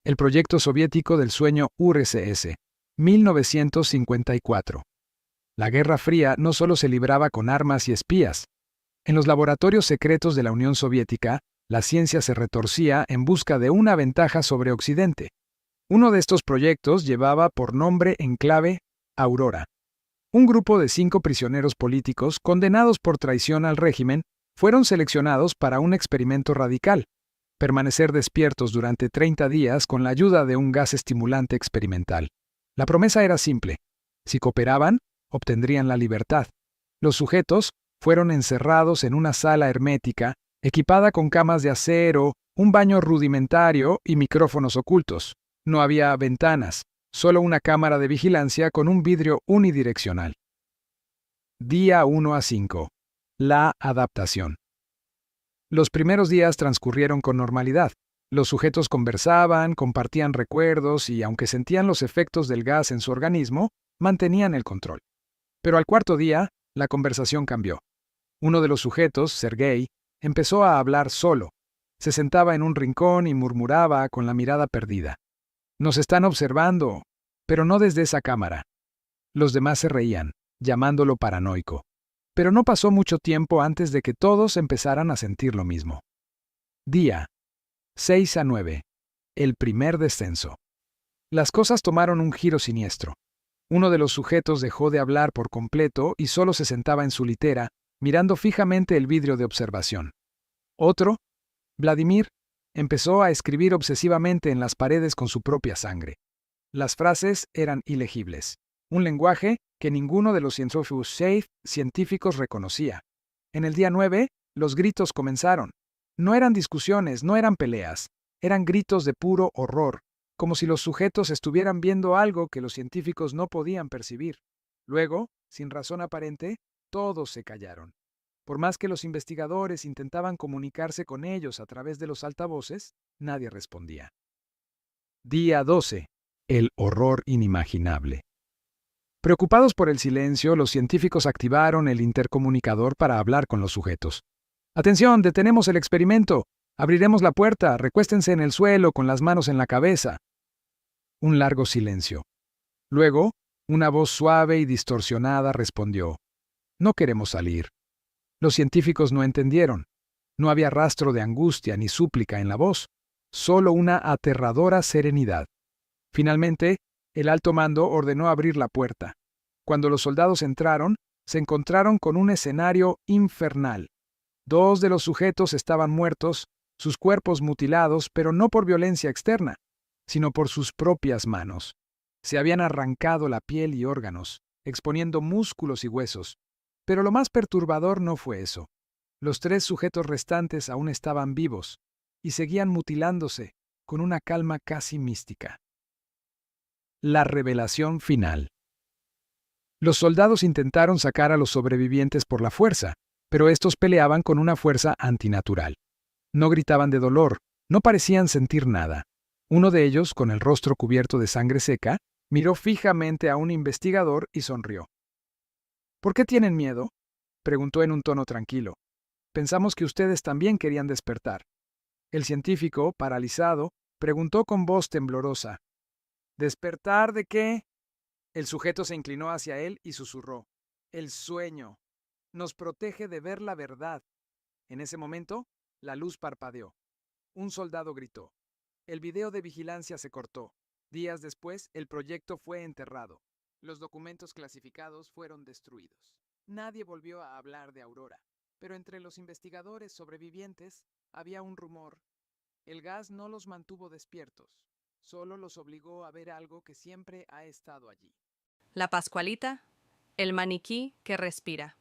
el proyecto soviético del sueño URSS, 1954. La Guerra Fría no solo se libraba con armas y espías. En los laboratorios secretos de la Unión Soviética, la ciencia se retorcía en busca de una ventaja sobre Occidente. Uno de estos proyectos llevaba por nombre en clave Aurora. Un grupo de 5 prisioneros políticos condenados por traición al régimen fueron seleccionados para un experimento radical: permanecer despiertos durante 30 días con la ayuda de un gas estimulante experimental. La promesa era simple: si cooperaban, obtendrían la libertad. Los sujetos fueron encerrados en una sala hermética, equipada con camas de acero, un baño rudimentario y micrófonos ocultos. No había ventanas, solo una cámara de vigilancia con un vidrio unidireccional. Día 1 a 5. La adaptación. Los primeros días transcurrieron con normalidad. Los sujetos conversaban, compartían recuerdos y, aunque sentían los efectos del gas en su organismo, mantenían el control. Pero al cuarto día, la conversación cambió. Uno de los sujetos, Sergei, empezó a hablar solo. Se sentaba en un rincón y murmuraba con la mirada perdida. «Nos están observando, pero no desde esa cámara». Los demás se reían, llamándolo paranoico. Pero no pasó mucho tiempo antes de que todos empezaran a sentir lo mismo. Día 6 a 9. El primer descenso. Las cosas tomaron un giro siniestro. Uno de los sujetos dejó de hablar por completo y solo se sentaba en su litera, mirando fijamente el vidrio de observación. Otro, Vladimir, empezó a escribir obsesivamente en las paredes con su propia sangre. Las frases eran ilegibles, un lenguaje que ninguno de los científicos reconocía. En el día 9, los gritos comenzaron. No eran discusiones, no eran peleas, eran gritos de puro horror, como si los sujetos estuvieran viendo algo que los científicos no podían percibir. Luego, sin razón aparente, todos se callaron. Por más que los investigadores intentaban comunicarse con ellos a través de los altavoces, nadie respondía. Día 12. El horror inimaginable. Preocupados por el silencio, los científicos activaron el intercomunicador para hablar con los sujetos. «Atención, detenemos el experimento. Abriremos la puerta, recuéstense en el suelo con las manos en la cabeza». Un largo silencio. Luego, una voz suave y distorsionada respondió: «No queremos salir». Los científicos no entendieron. No había rastro de angustia ni súplica en la voz, solo una aterradora serenidad. Finalmente, el alto mando ordenó abrir la puerta. Cuando los soldados entraron, se encontraron con un escenario infernal. 2 de los sujetos estaban muertos, sus cuerpos mutilados, pero no por violencia externa, sino por sus propias manos. Se habían arrancado la piel y órganos, exponiendo músculos y huesos. Pero lo más perturbador no fue eso. Los 3 sujetos restantes aún estaban vivos y seguían mutilándose con una calma casi mística. La revelación final. Los soldados intentaron sacar a los sobrevivientes por la fuerza, pero estos peleaban con una fuerza antinatural. No gritaban de dolor, no parecían sentir nada. Uno de ellos, con el rostro cubierto de sangre seca, miró fijamente a un investigador y sonrió. «¿Por qué tienen miedo?», preguntó en un tono tranquilo. «Pensamos que ustedes también querían despertar». El científico, paralizado, preguntó con voz temblorosa: «¿Despertar de qué?». El sujeto se inclinó hacia él y susurró: «El sueño. Nos protege de ver la verdad». En ese momento, la luz parpadeó. Un soldado gritó. El video de vigilancia se cortó. Días después, el proyecto fue enterrado. Los documentos clasificados fueron destruidos. Nadie volvió a hablar de Aurora, pero entre los investigadores sobrevivientes había un rumor. El gas no los mantuvo despiertos, solo los obligó a ver algo que siempre ha estado allí. La Pascualita, el maniquí que respira.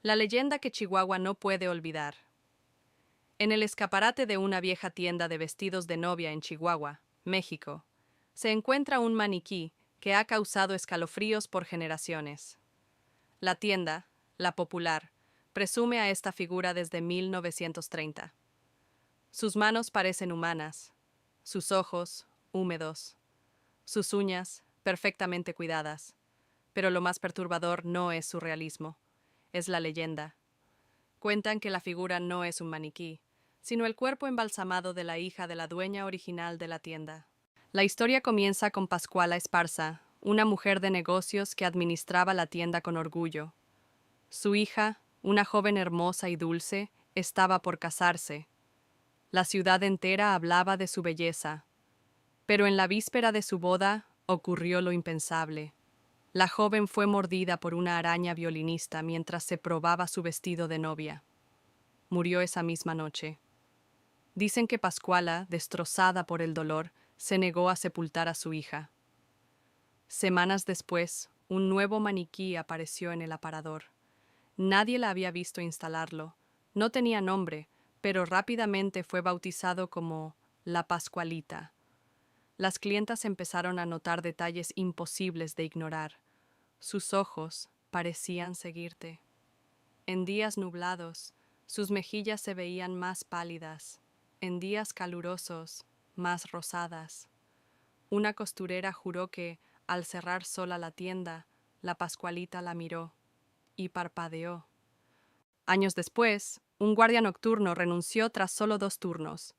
La leyenda que Chihuahua no puede olvidar. En el escaparate de una vieja tienda de vestidos de novia en Chihuahua, México, se encuentra un maniquí que ha causado escalofríos por generaciones. La tienda, La Popular, presume a esta figura desde 1930. Sus manos parecen humanas, sus ojos, húmedos, sus uñas, perfectamente cuidadas. Pero lo más perturbador no es su realismo, es la leyenda. Cuentan que la figura no es un maniquí, sino el cuerpo embalsamado de la hija de la dueña original de la tienda. La historia comienza con Pascuala Esparza, una mujer de negocios que administraba la tienda con orgullo. Su hija, una joven hermosa y dulce, estaba por casarse. La ciudad entera hablaba de su belleza. Pero en la víspera de su boda ocurrió lo impensable. La joven fue mordida por una araña violinista mientras se probaba su vestido de novia. Murió esa misma noche. Dicen que Pascuala, destrozada por el dolor, se negó a sepultar a su hija. Semanas después, un nuevo maniquí apareció en el aparador. Nadie la había visto instalarlo. No tenía nombre, pero rápidamente fue bautizado como la Pascualita. Las clientas empezaron a notar detalles imposibles de ignorar. Sus ojos parecían seguirte. En días nublados, sus mejillas se veían más pálidas. En días calurosos, más rosadas. Una costurera juró que, al cerrar sola la tienda, la Pascualita la miró y parpadeó. Años después, un guardia nocturno renunció tras solo 2 turnos.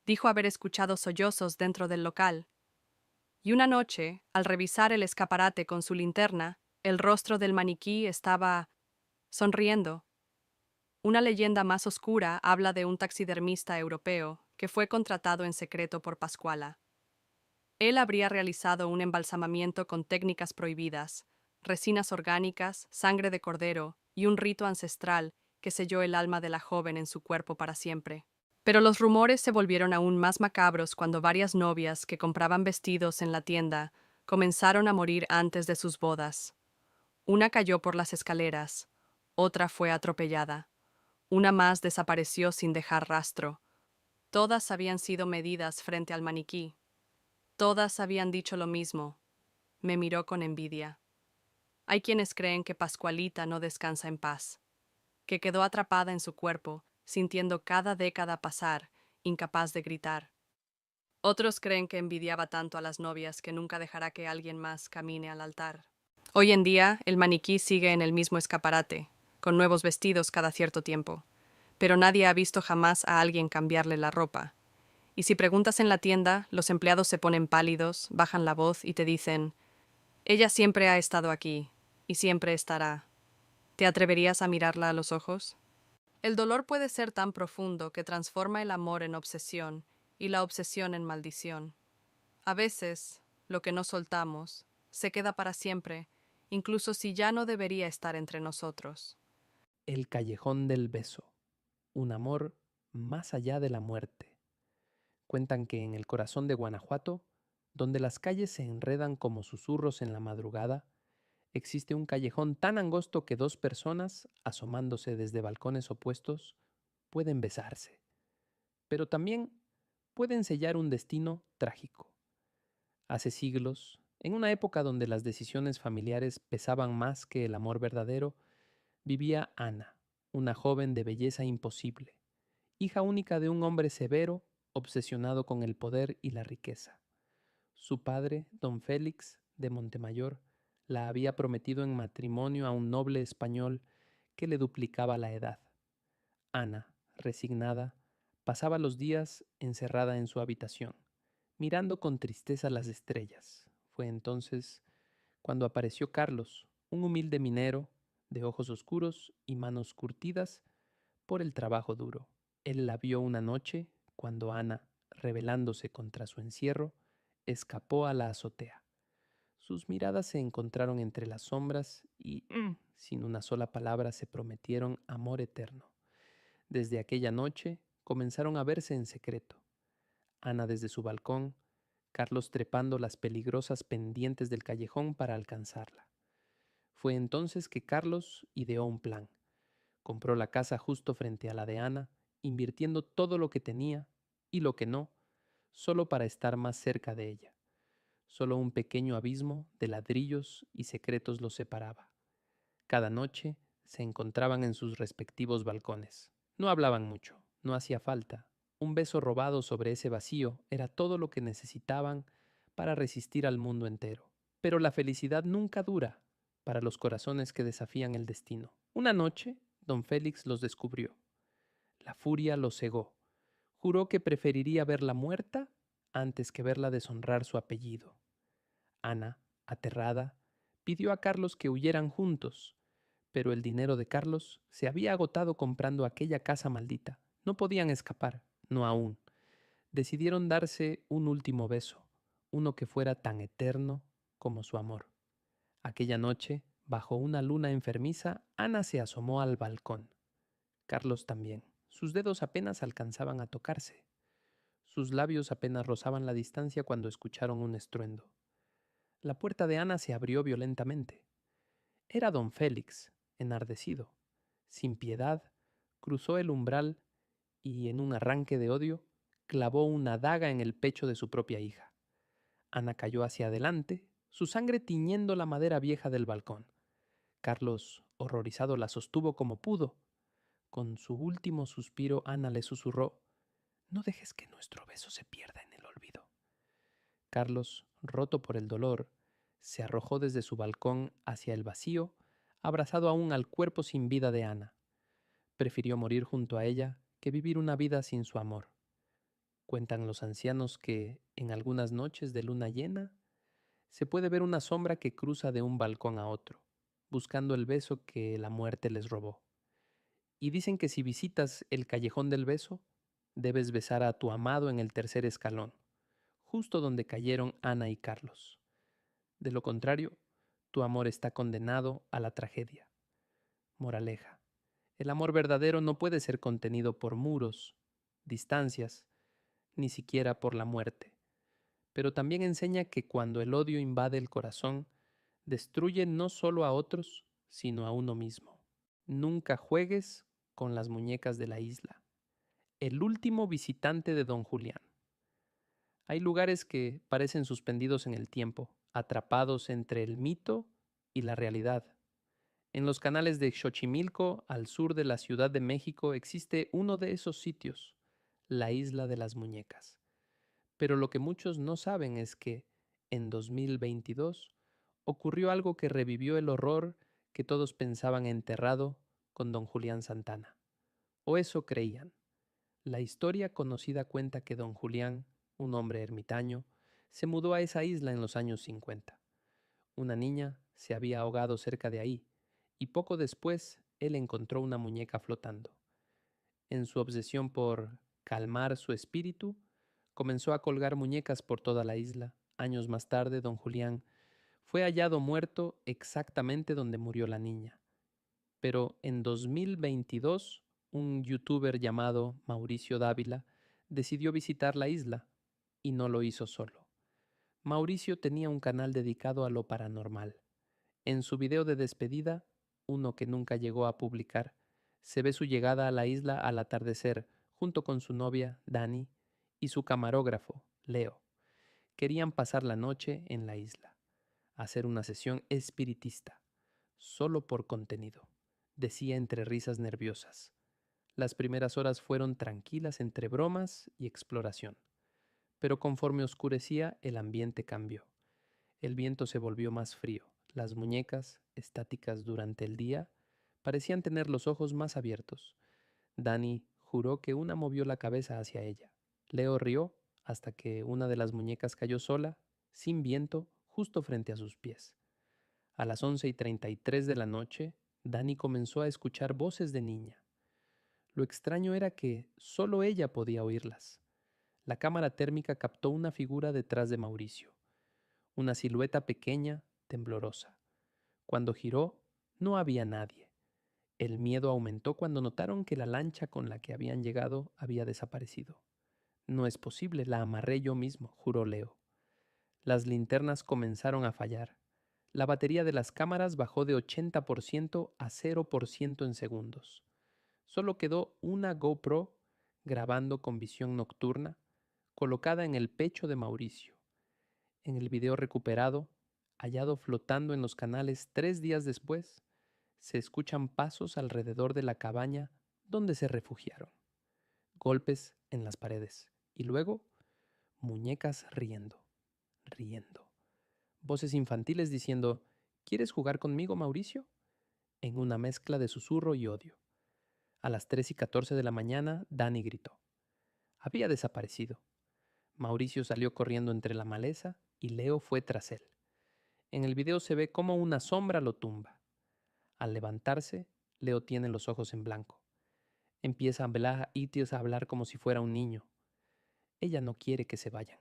Dijo haber escuchado sollozos dentro del local. Y una noche, al revisar el escaparate con su linterna, el rostro del maniquí estaba sonriendo. Una leyenda más oscura habla de un taxidermista europeo que fue contratado en secreto por Pascuala. Él habría realizado un embalsamamiento con técnicas prohibidas, resinas orgánicas, sangre de cordero y un rito ancestral que selló el alma de la joven en su cuerpo para siempre. Pero los rumores se volvieron aún más macabros cuando varias novias que compraban vestidos en la tienda comenzaron a morir antes de sus bodas. Una cayó por las escaleras, otra fue atropellada, una más desapareció sin dejar rastro. Todas habían sido medidas frente al maniquí. Todas habían dicho lo mismo. Me miró con envidia. Hay quienes creen que Pascualita no descansa en paz, que quedó atrapada en su cuerpo, sintiendo cada década pasar, incapaz de gritar. Otros creen que envidiaba tanto a las novias que nunca dejará que alguien más camine al altar. Hoy en día, el maniquí sigue en el mismo escaparate, con nuevos vestidos cada cierto tiempo, pero nadie ha visto jamás a alguien cambiarle la ropa. Y si preguntas en la tienda, los empleados se ponen pálidos, bajan la voz y te dicen: ella siempre ha estado aquí, y siempre estará. ¿Te atreverías a mirarla a los ojos? El dolor puede ser tan profundo que transforma el amor en obsesión y la obsesión en maldición. A veces, lo que no soltamos se queda para siempre, incluso si ya no debería estar entre nosotros. El callejón del beso, un amor más allá de la muerte. Cuentan que en el corazón de Guanajuato, donde las calles se enredan como susurros en la madrugada, existe un callejón tan angosto que 2 personas, asomándose desde balcones opuestos, pueden besarse, pero también pueden sellar un destino trágico. Hace siglos, en una época donde las decisiones familiares pesaban más que el amor verdadero, vivía Ana, una joven de belleza imposible, hija única de un hombre severo, obsesionado con el poder y la riqueza. Su padre, don Félix de Montemayor, la había prometido en matrimonio a un noble español que le duplicaba la edad. Ana, resignada, pasaba los días encerrada en su habitación, mirando con tristeza las estrellas. Fue entonces cuando apareció Carlos, un humilde minero, de ojos oscuros y manos curtidas por el trabajo duro. Él la vio una noche cuando Ana, rebelándose contra su encierro, escapó a la azotea. Sus miradas se encontraron entre las sombras y, sin una sola palabra, se prometieron amor eterno. Desde aquella noche comenzaron a verse en secreto. Ana desde su balcón, Carlos trepando las peligrosas pendientes del callejón para alcanzarla. Fue entonces que Carlos ideó un plan. Compró la casa justo frente a la de Ana, invirtiendo todo lo que tenía y lo que no, solo para estar más cerca de ella. Solo un pequeño abismo de ladrillos y secretos los separaba. Cada noche se encontraban en sus respectivos balcones. No hablaban mucho, no hacía falta. Un beso robado sobre ese vacío era todo lo que necesitaban para resistir al mundo entero. Pero la felicidad nunca dura para los corazones que desafían el destino. Una noche, don Félix los descubrió. La furia los cegó. Juró que preferiría verla muerta antes que verla deshonrar su apellido. Ana, aterrada, pidió a Carlos que huyeran juntos, pero el dinero de Carlos se había agotado comprando aquella casa maldita. No podían escapar, no aún. Decidieron darse un último beso, uno que fuera tan eterno como su amor. Aquella noche, bajo una luna enfermiza, Ana se asomó al balcón. Carlos también. Sus dedos apenas alcanzaban a tocarse. Sus labios apenas rozaban la distancia cuando escucharon un estruendo. La puerta de Ana se abrió violentamente. Era don Félix, enardecido. Sin piedad, cruzó el umbral y, en un arranque de odio, clavó una daga en el pecho de su propia hija. Ana cayó hacia adelante, su sangre tiñendo la madera vieja del balcón. Carlos, horrorizado, la sostuvo como pudo. Con su último suspiro, Ana le susurró: «No dejes que nuestro beso se pierda en el olvido». Carlos, roto por el dolor, se arrojó desde su balcón hacia el vacío, abrazado aún al cuerpo sin vida de Ana. Prefirió morir junto a ella que vivir una vida sin su amor. Cuentan los ancianos que, en algunas noches de luna llena, se puede ver una sombra que cruza de un balcón a otro, buscando el beso que la muerte les robó. Y dicen que si visitas el callejón del beso, debes besar a tu amado en el tercer escalón, justo donde cayeron Ana y Carlos. De lo contrario, tu amor está condenado a la tragedia. Moraleja: el amor verdadero no puede ser contenido por muros, distancias, ni siquiera por la muerte. Pero también enseña que cuando el odio invade el corazón, destruye no solo a otros, sino a uno mismo. Nunca juegues con las muñecas de la isla. El último visitante de don Julián. Hay lugares que parecen suspendidos en el tiempo, atrapados entre el mito y la realidad. En los canales de Xochimilco, al sur de la Ciudad de México, existe uno de esos sitios, la Isla de las Muñecas. Pero lo que muchos no saben es que, en 2022, ocurrió algo que revivió el horror que todos pensaban enterrado con don Julián Santana. O eso creían. La historia conocida cuenta que don Julián, un hombre ermitaño, se mudó a esa isla en los años 50. Una niña se había ahogado cerca de ahí, y poco después él encontró una muñeca flotando. En su obsesión por calmar su espíritu, comenzó a colgar muñecas por toda la isla. Años más tarde, don Julián fue hallado muerto exactamente donde murió la niña. Pero en 2022, un youtuber llamado Mauricio Dávila decidió visitar la isla, y no lo hizo solo. Mauricio tenía un canal dedicado a lo paranormal. En su video de despedida, uno que nunca llegó a publicar, se ve su llegada a la isla al atardecer junto con su novia, Dani, y su camarógrafo, Leo. Querían pasar la noche en la isla, hacer una sesión espiritista, solo por contenido, decía entre risas nerviosas. Las primeras horas fueron tranquilas entre bromas y exploración, pero conforme oscurecía el ambiente cambió. El viento se volvió más frío. Las muñecas, estáticas durante el día, parecían tener los ojos más abiertos. Dani juró que una movió la cabeza hacia ella. Leo rió hasta que una de las muñecas cayó sola, sin viento, justo frente a sus pies. A las 11:33 de la noche, Dani comenzó a escuchar voces de niña. Lo extraño era que solo ella podía oírlas. La cámara térmica captó una figura detrás de Mauricio, una silueta pequeña, temblorosa. Cuando giró, no había nadie. El miedo aumentó cuando notaron que la lancha con la que habían llegado había desaparecido. No es posible, la amarré yo mismo, juró Leo. Las linternas comenzaron a fallar. La batería de las cámaras bajó de 80% a 0% en segundos. Solo quedó una GoPro grabando con visión nocturna, colocada en el pecho de Mauricio. En el video recuperado, hallado flotando en los canales 3 días después, se escuchan pasos alrededor de la cabaña donde se refugiaron. Golpes en las paredes y luego muñecas riendo, riendo. Voces infantiles diciendo: «¿Quieres jugar conmigo, Mauricio?», en una mezcla de susurro y odio. A las 3:14 de la mañana, Dani gritó: Había desaparecido. Mauricio salió corriendo entre la maleza y Leo fue tras él. En el video se ve cómo una sombra lo tumba. Al levantarse, Leo tiene los ojos en blanco. Empieza a hablar como si fuera un niño. Ella no quiere que se vayan.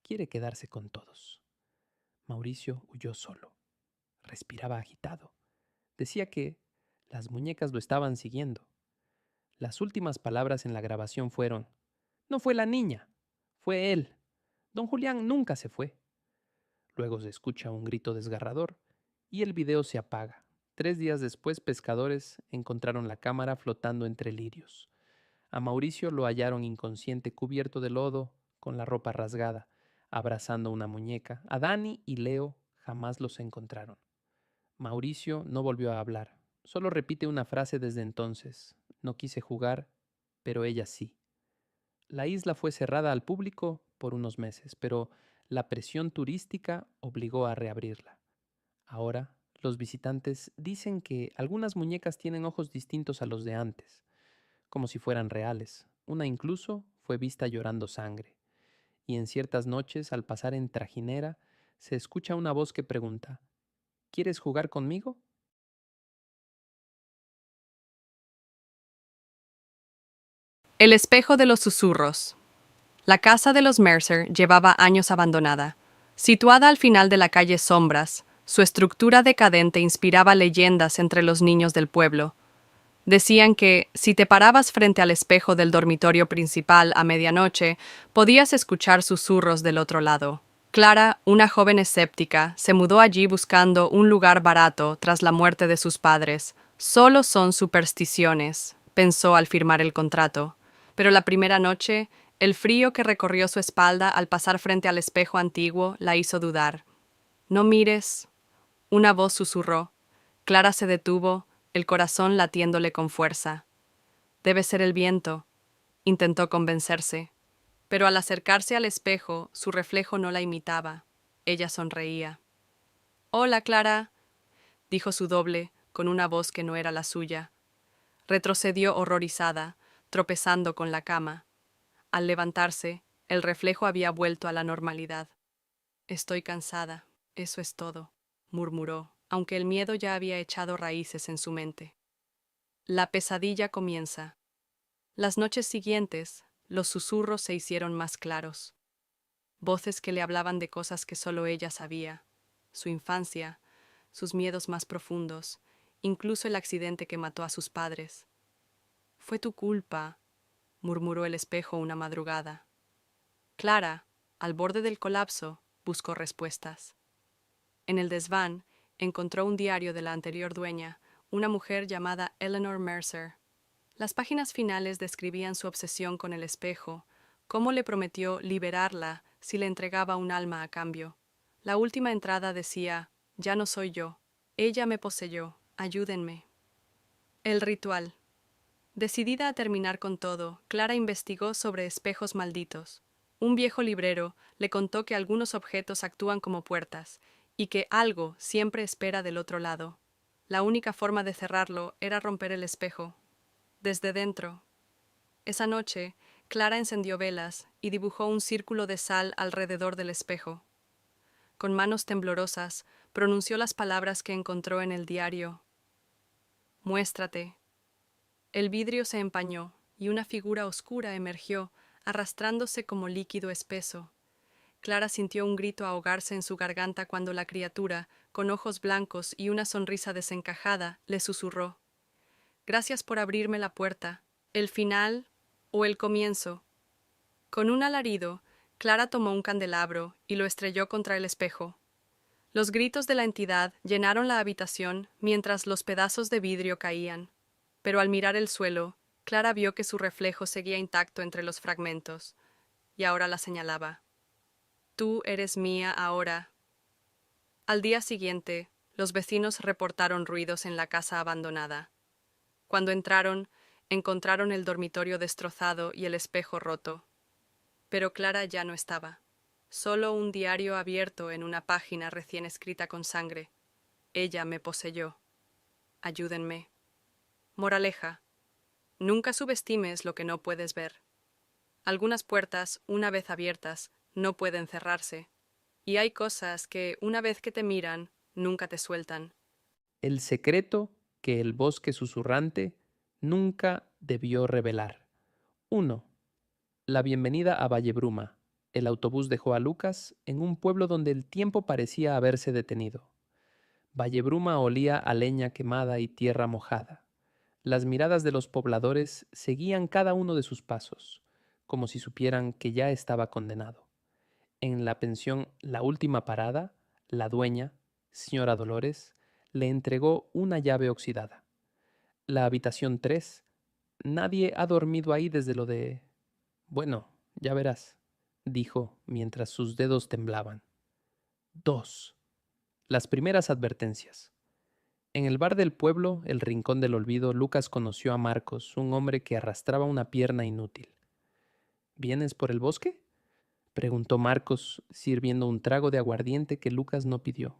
Quiere quedarse con todos. Mauricio huyó solo. Respiraba agitado. Decía que las muñecas lo estaban siguiendo. Las últimas palabras en la grabación fueron: "No fue la niña, fue él. Don Julián nunca se fue". Luego se escucha un grito desgarrador y el video se apaga. 3 días después, pescadores encontraron la cámara flotando entre lirios. A Mauricio lo hallaron inconsciente, cubierto de lodo, con la ropa rasgada, abrazando una muñeca. A Dani y Leo jamás los encontraron. Mauricio no volvió a hablar. Solo repite una frase desde entonces: "No quise jugar, pero ella sí". La isla fue cerrada al público por unos meses, pero la presión turística obligó a reabrirla. Ahora, los visitantes dicen que algunas muñecas tienen ojos distintos a los de antes, como si fueran reales. Una incluso fue vista llorando sangre. Y en ciertas noches, al pasar en trajinera, se escucha una voz que pregunta: "¿Quieres jugar conmigo?". El espejo de los susurros. La casa de los Mercer llevaba años abandonada. Situada al final de la calle Sombras, su estructura decadente inspiraba leyendas entre los niños del pueblo. Decían que, si te parabas frente al espejo del dormitorio principal a medianoche, podías escuchar susurros del otro lado. Clara, una joven escéptica, se mudó allí buscando un lugar barato tras la muerte de sus padres. Solo son supersticiones, pensó al firmar el contrato. Pero la primera noche, el frío que recorrió su espalda al pasar frente al espejo antiguo la hizo dudar. «No mires», una voz susurró. Clara se detuvo, el corazón latiéndole con fuerza. «Debe ser el viento», intentó convencerse. Pero al acercarse al espejo, su reflejo no la imitaba. Ella sonreía. «Hola, Clara», dijo su doble, con una voz que no era la suya. Retrocedió horrorizada, tropezando con la cama. Al levantarse, el reflejo había vuelto a la normalidad. «Estoy cansada, eso es todo», murmuró, aunque el miedo ya había echado raíces en su mente. La pesadilla comienza. Las noches siguientes, los susurros se hicieron más claros. Voces que le hablaban de cosas que solo ella sabía: su infancia, sus miedos más profundos, incluso el accidente que mató a sus padres. «Fue tu culpa», murmuró el espejo una madrugada. Clara, al borde del colapso, buscó respuestas. En el desván, encontró un diario de la anterior dueña, una mujer llamada Eleanor Mercer. Las páginas finales describían su obsesión con el espejo, cómo le prometió liberarla si le entregaba un alma a cambio. La última entrada decía: «Ya no soy yo, ella me poseyó, ayúdenme». El ritual. Decidida a terminar con todo, Clara investigó sobre espejos malditos. Un viejo librero le contó que algunos objetos actúan como puertas y que algo siempre espera del otro lado. La única forma de cerrarlo era romper el espejo. Desde dentro. Esa noche, Clara encendió velas y dibujó un círculo de sal alrededor del espejo. Con manos temblorosas, pronunció las palabras que encontró en el diario. «Muéstrate». El vidrio se empañó y una figura oscura emergió, arrastrándose como líquido espeso. Clara sintió un grito ahogarse en su garganta cuando la criatura, con ojos blancos y una sonrisa desencajada, le susurró: «Gracias por abrirme la puerta. ¿El final o el comienzo?». Con un alarido, Clara tomó un candelabro y lo estrelló contra el espejo. Los gritos de la entidad llenaron la habitación mientras los pedazos de vidrio caían. Pero al mirar el suelo, Clara vio que su reflejo seguía intacto entre los fragmentos, y ahora la señalaba. «Tú eres mía ahora». Al día siguiente, los vecinos reportaron ruidos en la casa abandonada. Cuando entraron, encontraron el dormitorio destrozado y el espejo roto. Pero Clara ya no estaba. Solo un diario abierto en una página recién escrita con sangre. «Ella me poseyó. Ayúdenme». Moraleja: nunca subestimes lo que no puedes ver. Algunas puertas, una vez abiertas, no pueden cerrarse. Y hay cosas que, una vez que te miran, nunca te sueltan. El secreto que el bosque susurrante nunca debió revelar. 1. La bienvenida a Vallebruma. El autobús dejó a Lucas en un pueblo donde el tiempo parecía haberse detenido. Vallebruma olía a leña quemada y tierra mojada. Las miradas de los pobladores seguían cada uno de sus pasos, como si supieran que ya estaba condenado. En la pensión La Última Parada, la dueña, señora Dolores, le entregó una llave oxidada. La habitación 3. Nadie ha dormido ahí desde lo de... Bueno, ya verás, dijo mientras sus dedos temblaban. 2. Las primeras advertencias. En el bar del pueblo, el Rincón del Olvido, Lucas conoció a Marcos, un hombre que arrastraba una pierna inútil. ¿Vienes por el bosque?, preguntó Marcos, sirviendo un trago de aguardiente que Lucas no pidió.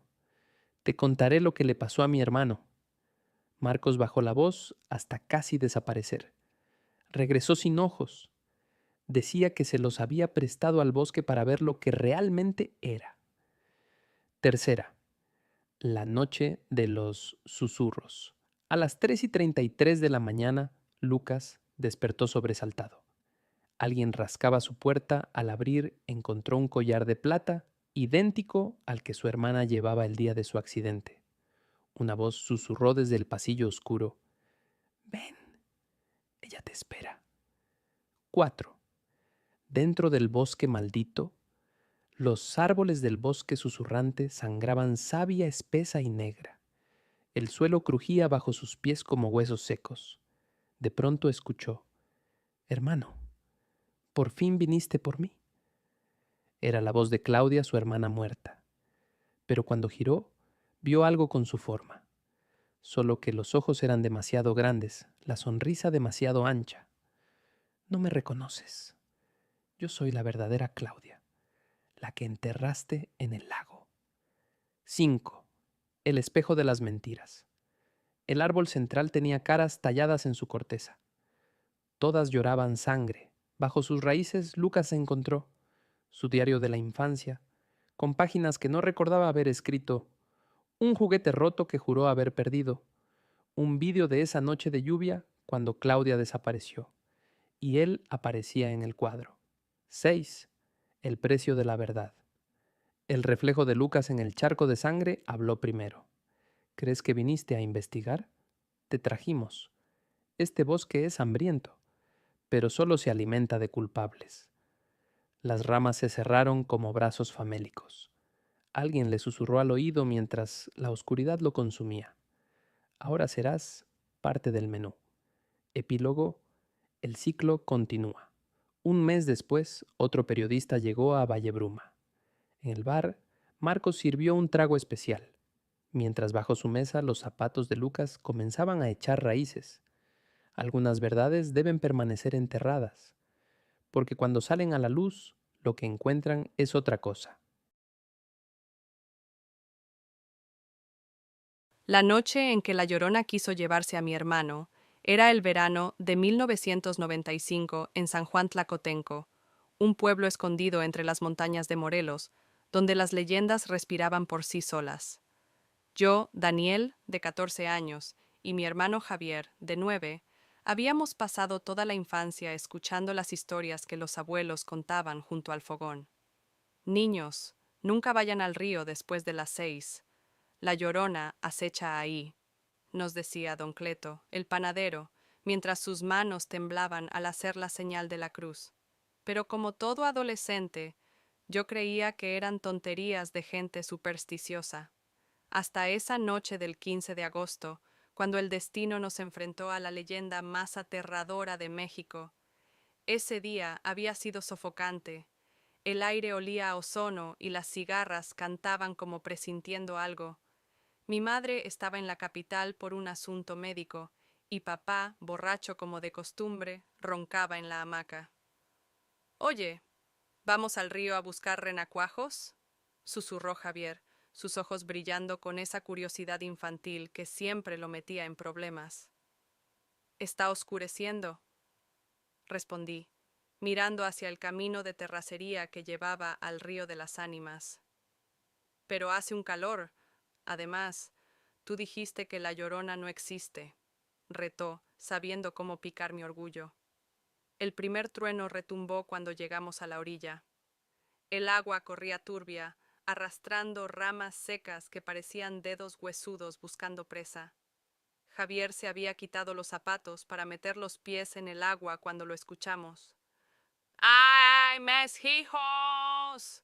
Te contaré lo que le pasó a mi hermano. Marcos bajó la voz hasta casi desaparecer. Regresó sin ojos. Decía que se los había prestado al bosque para ver lo que realmente era. Tercera. La noche de los susurros. A las 3:33 de la mañana, Lucas despertó sobresaltado. Alguien rascaba su puerta. Al abrir, encontró un collar de plata idéntico al que su hermana llevaba el día de su accidente. Una voz susurró desde el pasillo oscuro. Ven, ella te espera. 4. Dentro del bosque maldito, los árboles del bosque susurrante sangraban savia espesa y negra. El suelo crujía bajo sus pies como huesos secos. De pronto escuchó: Hermano, ¿por fin viniste por mí? Era la voz de Claudia, su hermana muerta. Pero cuando giró, vio algo con su forma. Solo que los ojos eran demasiado grandes, la sonrisa demasiado ancha. No me reconoces. Yo soy la verdadera Claudia, la que enterraste en el lago. 5. El espejo de las mentiras. El árbol central tenía caras talladas en su corteza. Todas lloraban sangre. Bajo sus raíces, Lucas encontró su diario de la infancia, con páginas que no recordaba haber escrito, un juguete roto que juró haber perdido, un vídeo de esa noche de lluvia cuando Claudia desapareció, y él aparecía en el cuadro. 6. El precio de la verdad. El reflejo de Lucas en el charco de sangre habló primero. ¿Crees que viniste a investigar? Te trajimos. Este bosque es hambriento, pero solo se alimenta de culpables. Las ramas se cerraron como brazos famélicos. Alguien le susurró al oído mientras la oscuridad lo consumía. Ahora serás parte del menú. Epílogo: el ciclo continúa. Un mes después, otro periodista llegó a Vallebruma. En el bar, Marcos sirvió un trago especial, mientras bajo su mesa los zapatos de Lucas comenzaban a echar raíces. Algunas verdades deben permanecer enterradas, porque cuando salen a la luz, lo que encuentran es otra cosa. La noche en que la Llorona quiso llevarse a mi hermano era el verano de 1995 en San Juan Tlacotenco, un pueblo escondido entre las montañas de Morelos, donde las leyendas respiraban por sí solas. Yo, Daniel, de 14 años, y mi hermano Javier, de 9, habíamos pasado toda la infancia escuchando las historias que los abuelos contaban junto al fogón. Niños, nunca vayan al río después de las 6. La Llorona acecha ahí, nos decía don Cleto, el panadero, mientras sus manos temblaban al hacer la señal de la cruz. Pero como todo adolescente, yo creía que eran tonterías de gente supersticiosa. Hasta esa noche del 15 de agosto, cuando el destino nos enfrentó a la leyenda más aterradora de México. Ese día había sido sofocante. El aire olía a ozono y las cigarras cantaban como presintiendo algo. Mi madre estaba en la capital por un asunto médico, y papá, borracho como de costumbre, roncaba en la hamaca. «Oye, ¿vamos al río a buscar renacuajos?», susurró Javier, sus ojos brillando con esa curiosidad infantil que siempre lo metía en problemas. «Está oscureciendo», respondí. mirando hacia el camino de terracería que llevaba al río de las ánimas. Pero hace un calor. Además, tú dijiste que la Llorona no existe, retó, sabiendo cómo picar mi orgullo. El primer trueno retumbó cuando llegamos a la orilla. El agua corría turbia, arrastrando ramas secas que parecían dedos huesudos buscando presa. Javier se había quitado los zapatos para meter los pies en el agua cuando lo escuchamos. ¡Ay, mis hijos!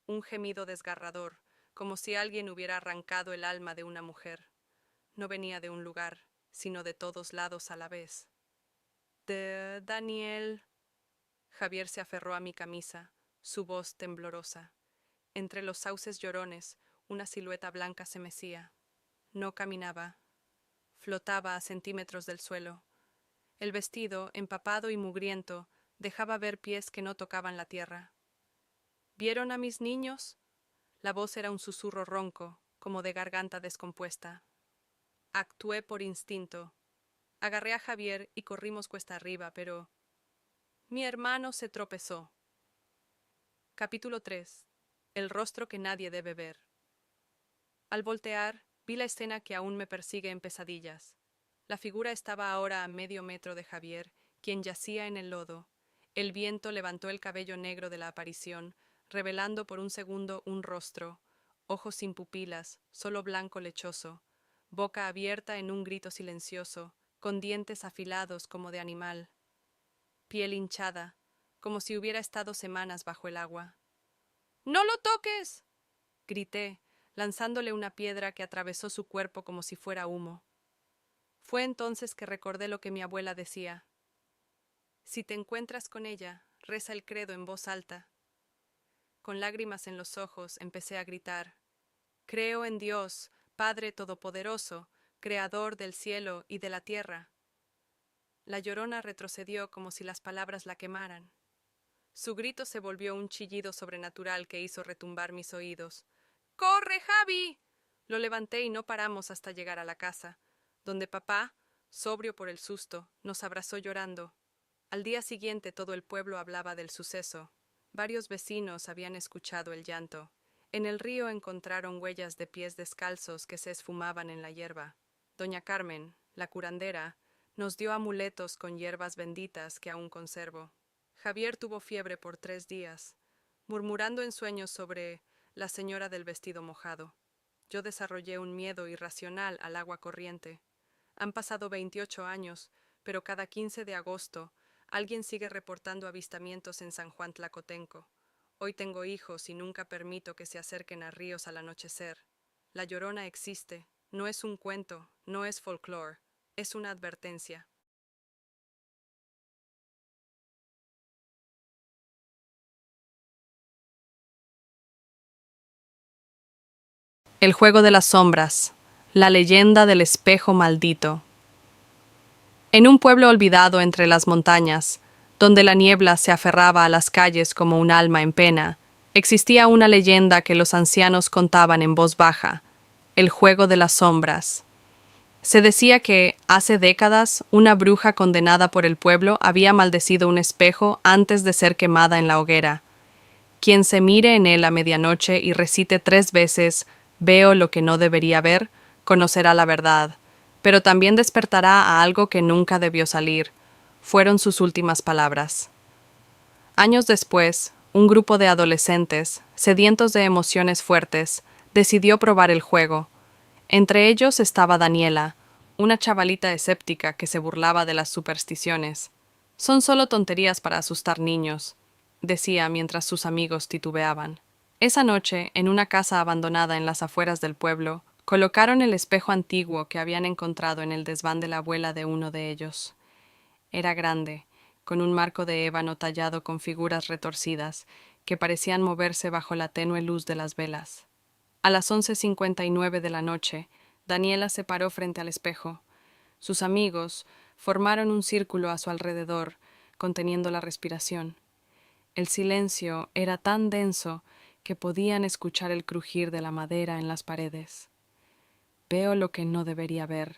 Un gemido desgarrador, como si alguien hubiera arrancado el alma de una mujer. No venía de un lugar, sino de todos lados a la vez. Daniel. Javier se aferró a mi camisa, su voz temblorosa. Entre los sauces llorones, una silueta blanca se mecía. No caminaba. Flotaba a centímetros del suelo. El vestido, empapado y mugriento, dejaba ver pies que no tocaban la tierra. ¿Vieron a mis niños? La voz era un susurro ronco, como de garganta descompuesta. Actué por instinto. Agarré a Javier y corrimos cuesta arriba, pero mi hermano se tropezó. Capítulo 3. El rostro que nadie debe ver. Al voltear, vi la escena que aún me persigue en pesadillas. La figura estaba ahora a medio metro de Javier, quien yacía en el lodo. El viento levantó el cabello negro de la aparición, revelando por un segundo un rostro, ojos sin pupilas, solo blanco lechoso, boca abierta en un grito silencioso, con dientes afilados como de animal, piel hinchada, como si hubiera estado semanas bajo el agua. ¡No lo toques!, grité, lanzándole una piedra que atravesó su cuerpo como si fuera humo. Fue entonces que recordé lo que mi abuela decía. Si te encuentras con ella, reza el credo en voz alta. Con lágrimas en los ojos, empecé a gritar. Creo en Dios, Padre Todopoderoso, Creador del cielo y de la tierra. La Llorona retrocedió como si las palabras la quemaran. Su grito se volvió un chillido sobrenatural que hizo retumbar mis oídos. ¡Corre, Javi! Lo levanté y no paramos hasta llegar a la casa, donde papá, sobrio por el susto, nos abrazó llorando. Al día siguiente todo el pueblo hablaba del suceso. Varios vecinos habían escuchado el llanto. En el río encontraron huellas de pies descalzos que se esfumaban en la hierba. Doña Carmen, la curandera, nos dio amuletos con hierbas benditas que aún conservo. Javier tuvo fiebre por 3 días, murmurando en sueños sobre la señora del vestido mojado. Yo desarrollé un miedo irracional al agua corriente. Han pasado 28 años, pero cada 15 de agosto alguien sigue reportando avistamientos en San Juan Tlacotenco. Hoy tengo hijos y nunca permito que se acerquen a ríos al anochecer. La Llorona existe, no es un cuento, no es folclore, es una advertencia. El juego de las sombras, la leyenda del espejo maldito. En un pueblo olvidado entre las montañas, donde la niebla se aferraba a las calles como un alma en pena, existía una leyenda que los ancianos contaban en voz baja, el juego de las sombras. Se decía que, hace décadas, una bruja condenada por el pueblo había maldecido un espejo antes de ser quemada en la hoguera. Quien se mire en él a medianoche y recite 3 veces «Veo lo que no debería ver», conocerá la verdad, pero también despertará a algo que nunca debió salir. Fueron sus últimas palabras. Años después, un grupo de adolescentes, sedientos de emociones fuertes, decidió probar el juego. Entre ellos estaba Daniela, una chavalita escéptica que se burlaba de las supersticiones. «Son solo tonterías para asustar niños», decía mientras sus amigos titubeaban. Esa noche, en una casa abandonada en las afueras del pueblo, colocaron el espejo antiguo que habían encontrado en el desván de la abuela de uno de ellos. Era grande, con un marco de ébano tallado con figuras retorcidas, que parecían moverse bajo la tenue luz de las velas. A las 11:59 de la noche, Daniela se paró frente al espejo. Sus amigos formaron un círculo a su alrededor, conteniendo la respiración. El silencio era tan denso que podían escuchar el crujir de la madera en las paredes. «Veo lo que no debería ver»,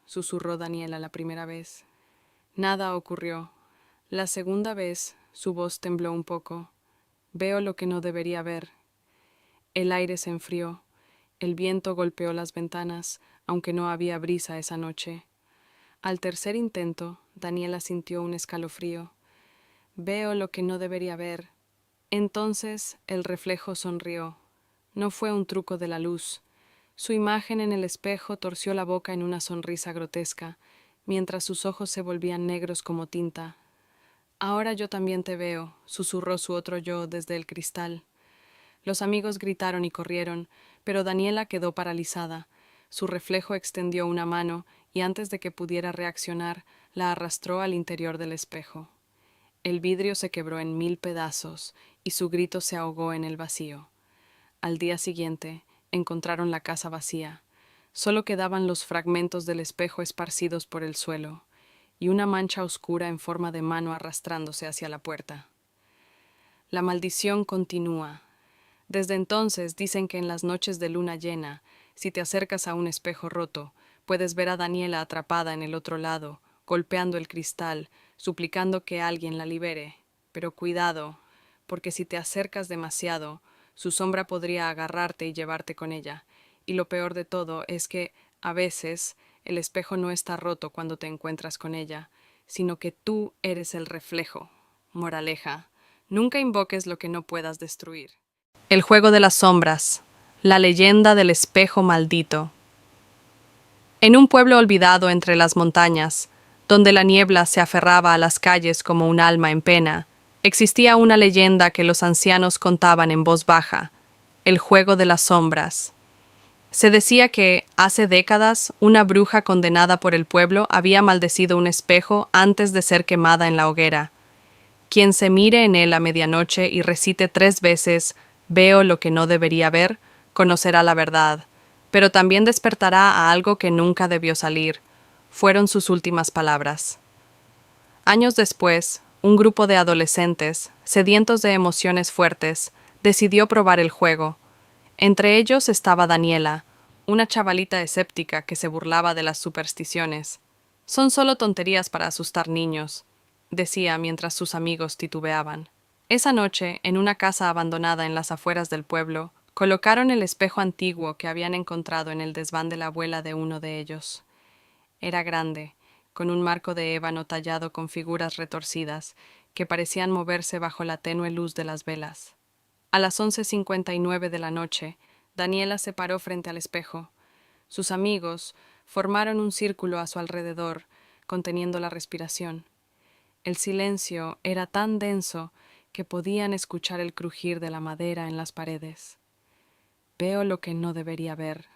susurró Daniela la primera vez. Nada ocurrió. La segunda vez, su voz tembló un poco. Veo lo que no debería ver. El aire se enfrió. El viento golpeó las ventanas, aunque no había brisa esa noche. Al tercer intento, Daniela sintió un escalofrío. Veo lo que no debería ver. Entonces el reflejo sonrió. No fue un truco de la luz. Su imagen en el espejo torció la boca en una sonrisa grotesca, mientras sus ojos se volvían negros como tinta. Ahora yo también te veo, susurró su otro yo desde el cristal. Los amigos gritaron y corrieron, pero Daniela quedó paralizada. Su reflejo extendió una mano y antes de que pudiera reaccionar, la arrastró al interior del espejo. El vidrio se quebró en 1000 pedazos y su grito se ahogó en el vacío. Al día siguiente, encontraron la casa vacía. Solo quedaban los fragmentos del espejo esparcidos por el suelo y una mancha oscura en forma de mano arrastrándose hacia la puerta. La maldición continúa. Desde entonces dicen que en las noches de luna llena, si te acercas a un espejo roto, puedes ver a Daniela atrapada en el otro lado, golpeando el cristal, suplicando que alguien la libere. Pero cuidado, porque si te acercas demasiado, su sombra podría agarrarte y llevarte con ella. Y lo peor de todo es que, a veces, el espejo no está roto cuando te encuentras con ella, sino que tú eres el reflejo. Moraleja, nunca invoques lo que no puedas destruir. El juego de las sombras, la leyenda del espejo maldito. En un pueblo olvidado entre las montañas, donde la niebla se aferraba a las calles como un alma en pena, existía una leyenda que los ancianos contaban en voz baja, el juego de las sombras. Se decía que, hace décadas, una bruja condenada por el pueblo había maldecido un espejo antes de ser quemada en la hoguera. Quien se mire en él a medianoche y recite 3 veces «Veo lo que no debería ver», conocerá la verdad, pero también despertará a algo que nunca debió salir. Fueron sus últimas palabras. Años después, un grupo de adolescentes, sedientos de emociones fuertes, decidió probar el juego. Entre ellos estaba Daniela, una chavalita escéptica que se burlaba de las supersticiones. «Son solo tonterías para asustar niños», decía mientras sus amigos titubeaban. Esa noche, en una casa abandonada en las afueras del pueblo, colocaron el espejo antiguo que habían encontrado en el desván de la abuela de uno de ellos. Era grande, con un marco de ébano tallado con figuras retorcidas, que parecían moverse bajo la tenue luz de las velas. A las 11:59 de la noche, Daniela se paró frente al espejo. Sus amigos formaron un círculo a su alrededor, conteniendo la respiración. El silencio era tan denso que podían escuchar el crujir de la madera en las paredes. «Veo lo que no debería ver»,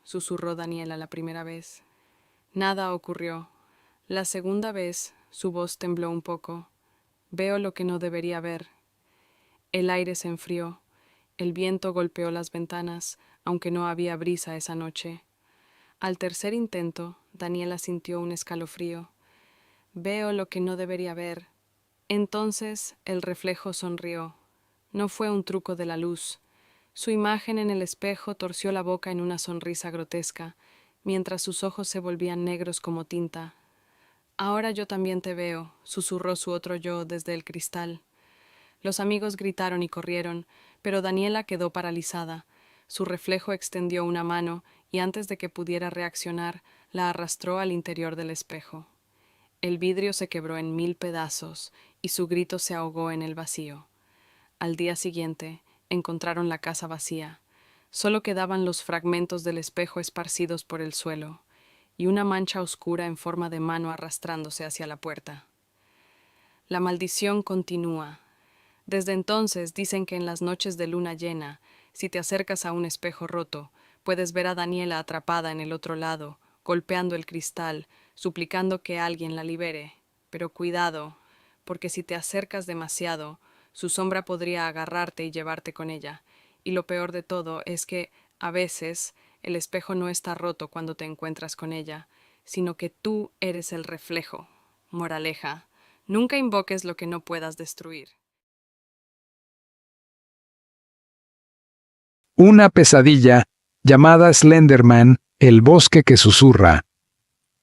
susurró Daniela la primera vez. Nada ocurrió. La segunda vez, su voz tembló un poco. «Veo lo que no debería ver». El aire se enfrió. El viento golpeó las ventanas, aunque no había brisa esa noche. Al tercer intento, Daniela sintió un escalofrío. «Veo lo que no debería ver». Entonces el reflejo sonrió. No fue un truco de la luz. Su imagen en el espejo torció la boca en una sonrisa grotesca, mientras sus ojos se volvían negros como tinta. «Ahora yo también te veo», susurró su otro yo desde el cristal. Los amigos gritaron y corrieron, pero Daniela quedó paralizada. Su reflejo extendió una mano y antes de que pudiera reaccionar, la arrastró al interior del espejo. El vidrio se quebró en 1000 pedazos y su grito se ahogó en el vacío. Al día siguiente, encontraron la casa vacía. Solo quedaban los fragmentos del espejo esparcidos por el suelo y una mancha oscura en forma de mano arrastrándose hacia la puerta. La maldición continúa. Desde entonces dicen que en las noches de luna llena, si te acercas a un espejo roto, puedes ver a Daniela atrapada en el otro lado, golpeando el cristal, suplicando que alguien la libere. Pero cuidado, porque si te acercas demasiado, su sombra podría agarrarte y llevarte con ella. Y lo peor de todo es que, a veces, el espejo no está roto cuando te encuentras con ella, sino que tú eres el reflejo. Moraleja, nunca invoques lo que no puedas destruir. Una pesadilla, llamada Slenderman, el bosque que susurra.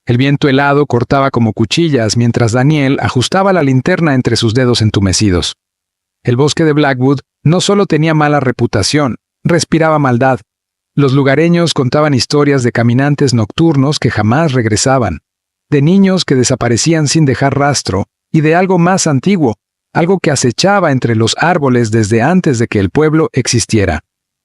El viento helado cortaba como cuchillas mientras Daniel ajustaba la linterna entre sus dedos entumecidos. El bosque de Blackwood no solo tenía mala reputación, respiraba maldad. Los lugareños contaban historias de caminantes nocturnos que jamás regresaban, de niños que desaparecían sin dejar rastro, y de algo más antiguo, algo que acechaba entre los árboles desde antes de que el pueblo existiera.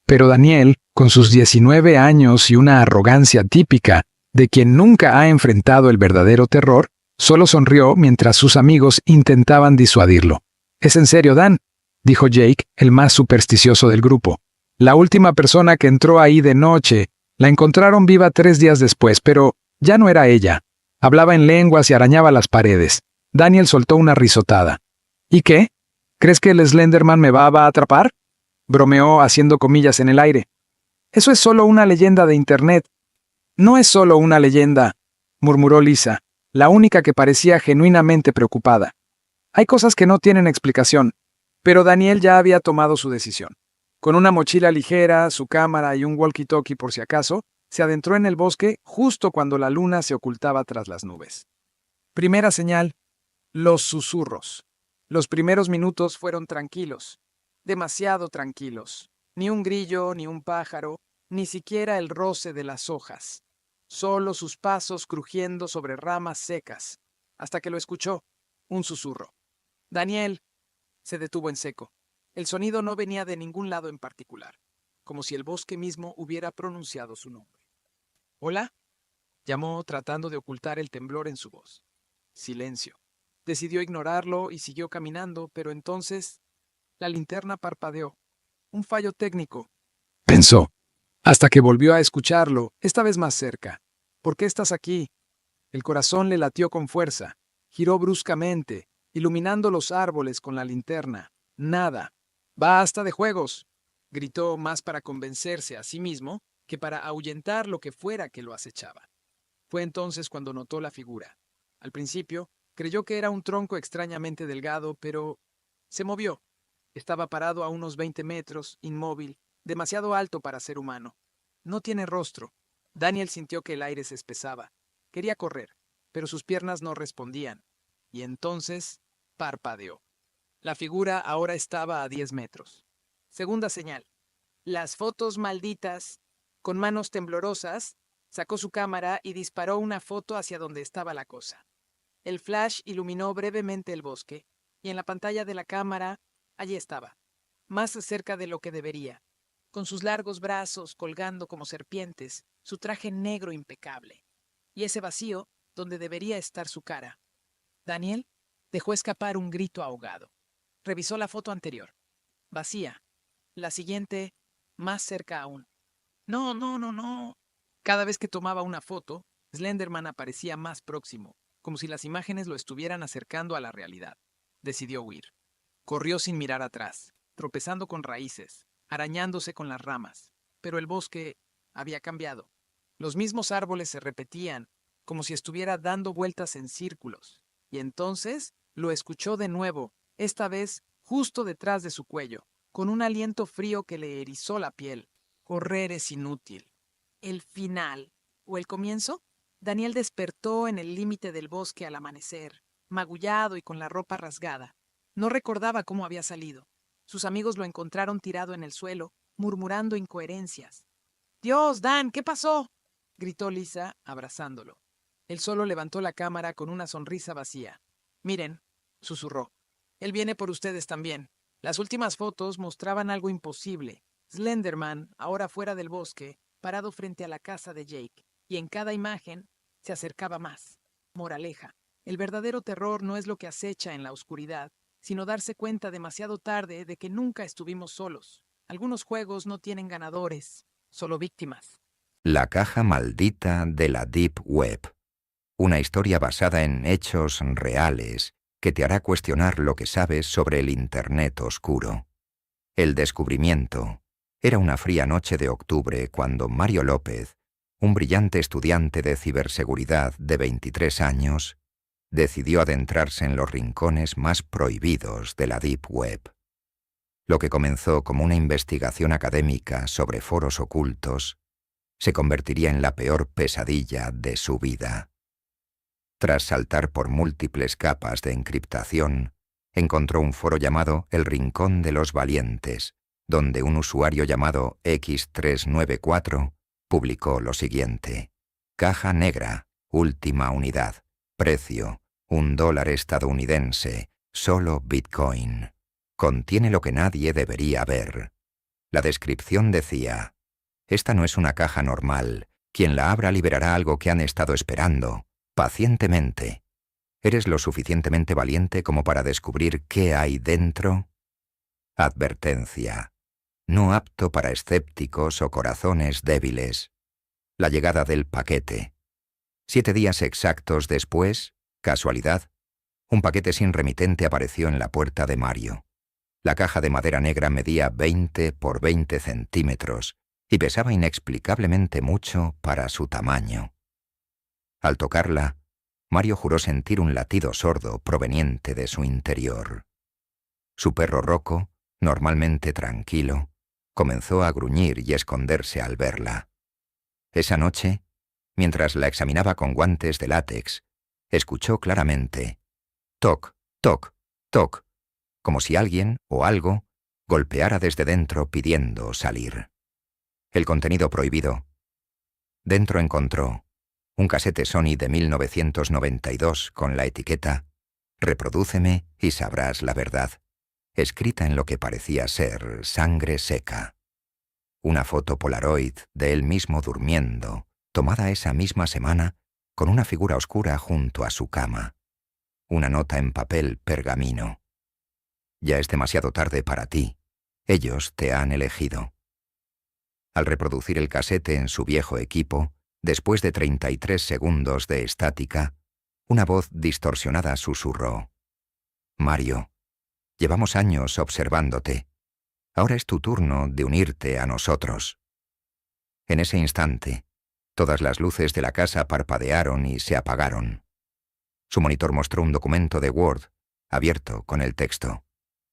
Pero Daniel, con sus 19 años y una arrogancia típica de quien nunca ha enfrentado el verdadero terror, solo sonrió mientras sus amigos intentaban disuadirlo. «¿Es en serio, Dan?», dijo Jake, el más supersticioso del grupo. «La última persona que entró ahí de noche, la encontraron viva 3 días después, pero ya no era ella. Hablaba en lenguas y arañaba las paredes». Daniel soltó una risotada. «¿Y qué? ¿Crees que el Slenderman me va a atrapar?», bromeó haciendo comillas en el aire. «Eso es solo una leyenda de Internet». «No es solo una leyenda», murmuró Lisa, la única que parecía genuinamente preocupada. «Hay cosas que no tienen explicación». Pero Daniel ya había tomado su decisión. Con una mochila ligera, su cámara y un walkie-talkie por si acaso, se adentró en el bosque justo cuando la luna se ocultaba tras las nubes. Primera señal: los susurros. Los primeros minutos fueron tranquilos, demasiado tranquilos. Ni un grillo, ni un pájaro, ni siquiera el roce de las hojas. Solo sus pasos crujiendo sobre ramas secas, hasta que lo escuchó, un susurro. «Daniel», se detuvo en seco. El sonido no venía de ningún lado en particular, como si el bosque mismo hubiera pronunciado su nombre. «¿Hola?», llamó tratando de ocultar el temblor en su voz. Silencio. Decidió ignorarlo y siguió caminando, pero entonces la linterna parpadeó. «Un fallo técnico», pensó, hasta que volvió a escucharlo, esta vez más cerca. «¿Por qué estás aquí?». El corazón le latió con fuerza. Giró bruscamente, iluminando los árboles con la linterna. «Nada». «Basta de juegos», gritó, más para convencerse a sí mismo que para ahuyentar lo que fuera que lo acechaba. Fue entonces cuando notó la figura. Al principio, creyó que era un tronco extrañamente delgado, pero se movió. Estaba parado a unos 20 metros, inmóvil, demasiado alto para ser humano. «No tiene rostro». Daniel sintió que el aire se espesaba. Quería correr, pero sus piernas no respondían. Y entonces parpadeó. La figura ahora estaba a 10 metros. Segunda señal. Las fotos malditas. Con manos temblorosas, sacó su cámara y disparó una foto hacia donde estaba la cosa. El flash iluminó brevemente el bosque, y en la pantalla de la cámara, allí estaba, más cerca de lo que debería, con sus largos brazos colgando como serpientes, su traje negro impecable, y ese vacío donde debería estar su cara. Daniel dejó escapar un grito ahogado. Revisó la foto anterior. Vacía. La siguiente, más cerca aún. «No, no, no, no». Cada vez que tomaba una foto, Slenderman aparecía más próximo, como si las imágenes lo estuvieran acercando a la realidad. Decidió huir. Corrió sin mirar atrás, tropezando con raíces, arañándose con las ramas. Pero el bosque había cambiado. Los mismos árboles se repetían, como si estuviera dando vueltas en círculos. Y entonces lo escuchó de nuevo, esta vez justo detrás de su cuello, con un aliento frío que le erizó la piel. Correr es inútil. ¿El final o el comienzo? Daniel despertó en el límite del bosque al amanecer, magullado y con la ropa rasgada. No recordaba cómo había salido. Sus amigos lo encontraron tirado en el suelo, murmurando incoherencias. «Dios, Dan, ¿qué pasó?», gritó Lisa, abrazándolo. Él solo levantó la cámara con una sonrisa vacía. «Miren», susurró, «él viene por ustedes también». Las últimas fotos mostraban algo imposible. Slenderman, ahora fuera del bosque, parado frente a la casa de Jake, y en cada imagen se acercaba más. Moraleja: el verdadero terror no es lo que acecha en la oscuridad, sino darse cuenta demasiado tarde de que nunca estuvimos solos. Algunos juegos no tienen ganadores, solo víctimas. La caja maldita de la Deep Web. Una historia basada en hechos reales que te hará cuestionar lo que sabes sobre el Internet oscuro. El descubrimiento. Era una fría noche de octubre cuando Mario López, un brillante estudiante de ciberseguridad de 23 años, decidió adentrarse en los rincones más prohibidos de la Deep Web. Lo que comenzó como una investigación académica sobre foros ocultos se convertiría en la peor pesadilla de su vida. Tras saltar por múltiples capas de encriptación, encontró un foro llamado El Rincón de los Valientes, donde un usuario llamado X394 publicó lo siguiente: caja negra, última unidad, precio, $1 estadounidense, solo Bitcoin. Contiene lo que nadie debería ver. La descripción decía: esta no es una caja normal. Quien la abra liberará algo que han estado esperando, pacientemente. ¿Eres lo suficientemente valiente como para descubrir qué hay dentro? Advertencia: no apto para escépticos o corazones débiles. La llegada del paquete. 7 días exactos después, casualidad, un paquete sin remitente apareció en la puerta de Mario. La caja de madera negra medía 20 por 20 centímetros y pesaba inexplicablemente mucho para su tamaño. Al tocarla, Mario juró sentir un latido sordo proveniente de su interior. Su perro Rocco, normalmente tranquilo, comenzó a gruñir y esconderse al verla. Esa noche, mientras la examinaba con guantes de látex, escuchó claramente: toc, toc, toc, como si alguien o algo golpeara desde dentro pidiendo salir. El contenido prohibido. Dentro encontró un casete Sony de 1992 con la etiqueta «Reprodúceme y sabrás la verdad», escrita en lo que parecía ser sangre seca. Una foto Polaroid de él mismo durmiendo, tomada esa misma semana, con una figura oscura junto a su cama. Una nota en papel pergamino: ya es demasiado tarde para ti. Ellos te han elegido. Al reproducir el casete en su viejo equipo, después de 33 segundos de estática, una voz distorsionada susurró: Mario, llevamos años observándote. Ahora es tu turno de unirte a nosotros. En ese instante, todas las luces de la casa parpadearon y se apagaron. Su monitor mostró un documento de Word, abierto con el texto: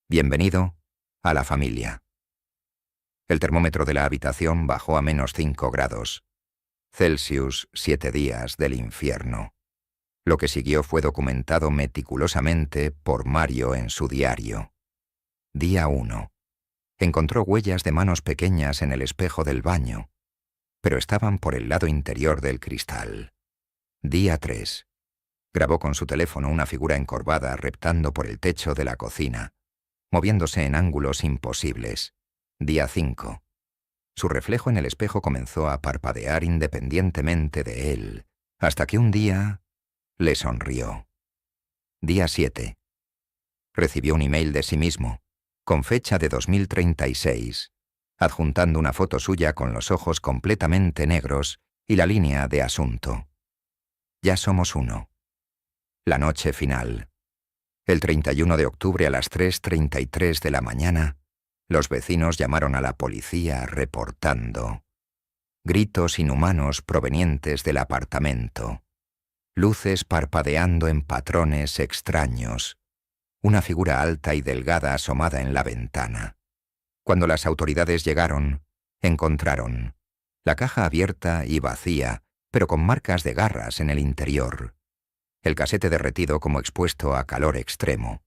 bienvenido a la familia. El termómetro de la habitación bajó a -5 grados. Celsius, 7 días del infierno. Lo que siguió fue documentado meticulosamente por Mario en su diario. Día 1. Encontró huellas de manos pequeñas en el espejo del baño, pero estaban por el lado interior del cristal. Día 3. Grabó con su teléfono una figura encorvada reptando por el techo de la cocina, moviéndose en ángulos imposibles. Día 5. Su reflejo en el espejo comenzó a parpadear independientemente de él, hasta que un día le sonrió. Día 7. Recibió un email de sí mismo, con fecha de 2036, adjuntando una foto suya con los ojos completamente negros y la línea de asunto: ya somos uno. La noche final. El 31 de octubre a las 3:33 de la mañana, los vecinos llamaron a la policía reportando gritos inhumanos provenientes del apartamento, luces parpadeando en patrones extraños, una figura alta y delgada asomada en la ventana. Cuando las autoridades llegaron, encontraron la caja abierta y vacía, pero con marcas de garras en el interior, el casete derretido como expuesto a calor extremo,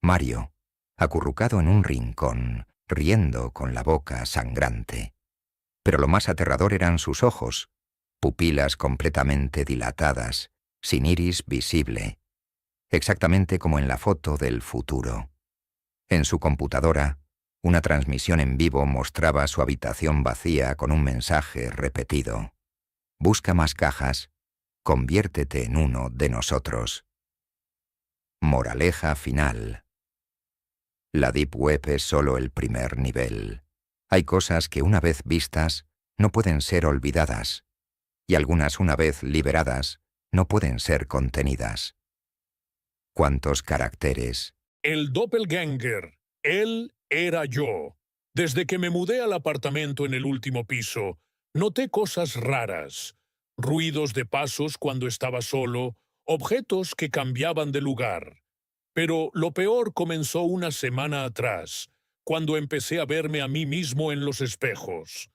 Mario acurrucado en un rincón, riendo con la boca sangrante. Pero lo más aterrador eran sus ojos, pupilas completamente dilatadas, sin iris visible, exactamente como en la foto del futuro. En su computadora, una transmisión en vivo mostraba su habitación vacía con un mensaje repetido: busca más cajas, conviértete en uno de nosotros. Moraleja final. La Deep Web es solo el primer nivel. Hay cosas que una vez vistas no pueden ser olvidadas, y algunas una vez liberadas no pueden ser contenidas. ¿Cuántos caracteres? El doppelganger. Él era yo. Desde que me mudé al apartamento en el último piso, noté cosas raras. Ruidos de pasos cuando estaba solo, objetos que cambiaban de lugar. Pero lo peor comenzó una semana atrás, cuando empecé a verme a mí mismo en los espejos.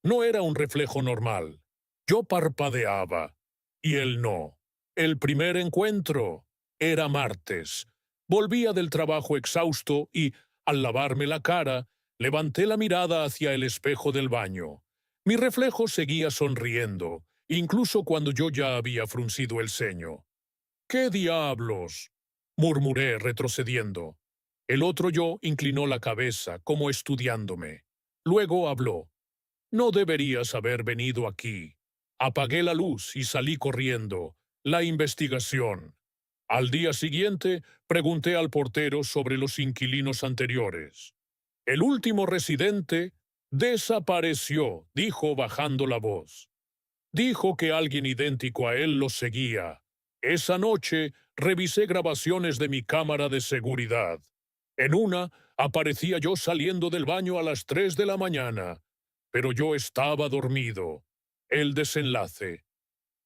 No era un reflejo normal. Yo parpadeaba, y él no. El primer encuentro. Era martes. Volvía del trabajo exhausto y, al lavarme la cara, levanté la mirada hacia el espejo del baño. Mi reflejo seguía sonriendo, incluso cuando yo ya había fruncido el ceño. «¿Qué diablos?», murmuré retrocediendo. El otro yo inclinó la cabeza, como estudiándome. Luego habló. «No deberías haber venido aquí». Apagué la luz y salí corriendo. La investigación. Al día siguiente, pregunté al portero sobre los inquilinos anteriores. «El último residente desapareció», dijo bajando la voz. Dijo que alguien idéntico a él lo seguía. Esa noche revisé grabaciones de mi cámara de seguridad. En una aparecía yo saliendo del baño a las 3 de la mañana, pero yo estaba dormido. El desenlace.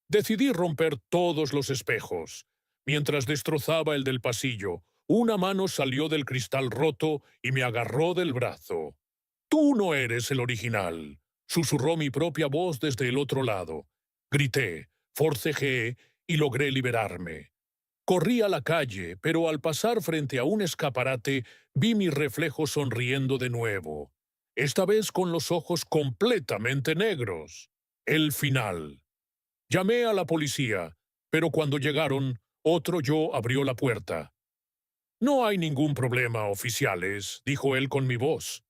Decidí romper todos los espejos. Mientras destrozaba el del pasillo, una mano salió del cristal roto y me agarró del brazo. «Tú no eres el original», susurró mi propia voz desde el otro lado. Grité, forcejeé y logré liberarme. Corrí a la calle, pero al pasar frente a un escaparate vi mi reflejo sonriendo de nuevo, esta vez con los ojos completamente negros. El final. Llamé a la policía, pero cuando llegaron, otro yo abrió la puerta. «No hay ningún problema, oficiales», dijo él con mi voz.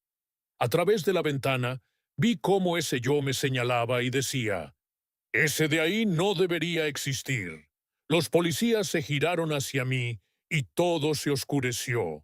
A través de la ventana, vi cómo ese yo me señalaba y decía, «Ese de ahí no debería existir». Los policías se giraron hacia mí y todo se oscureció.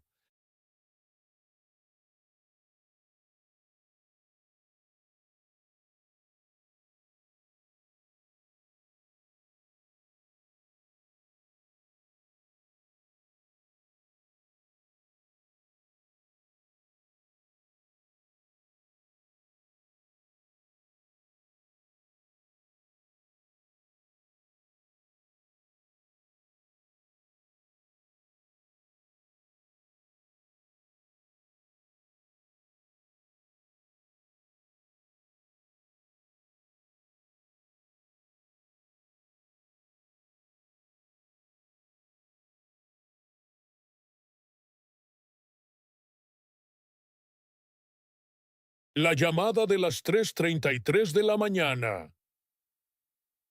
La llamada de las 3:33 de la mañana.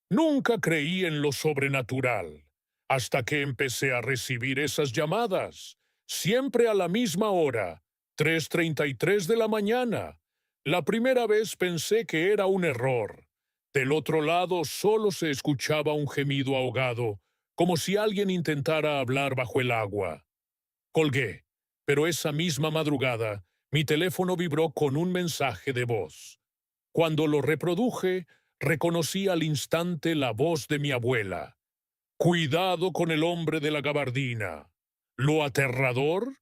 Nunca creí en lo sobrenatural, hasta que empecé a recibir esas llamadas, siempre a la misma hora, 3:33 de la mañana. La primera vez pensé que era un error. Del otro lado solo se escuchaba un gemido ahogado, como si alguien intentara hablar bajo el agua. Colgué, pero esa misma madrugada, mi teléfono vibró con un mensaje de voz. Cuando lo reproduje, reconocí al instante la voz de mi abuela. «Cuidado con el hombre de la gabardina». ¿Lo aterrador?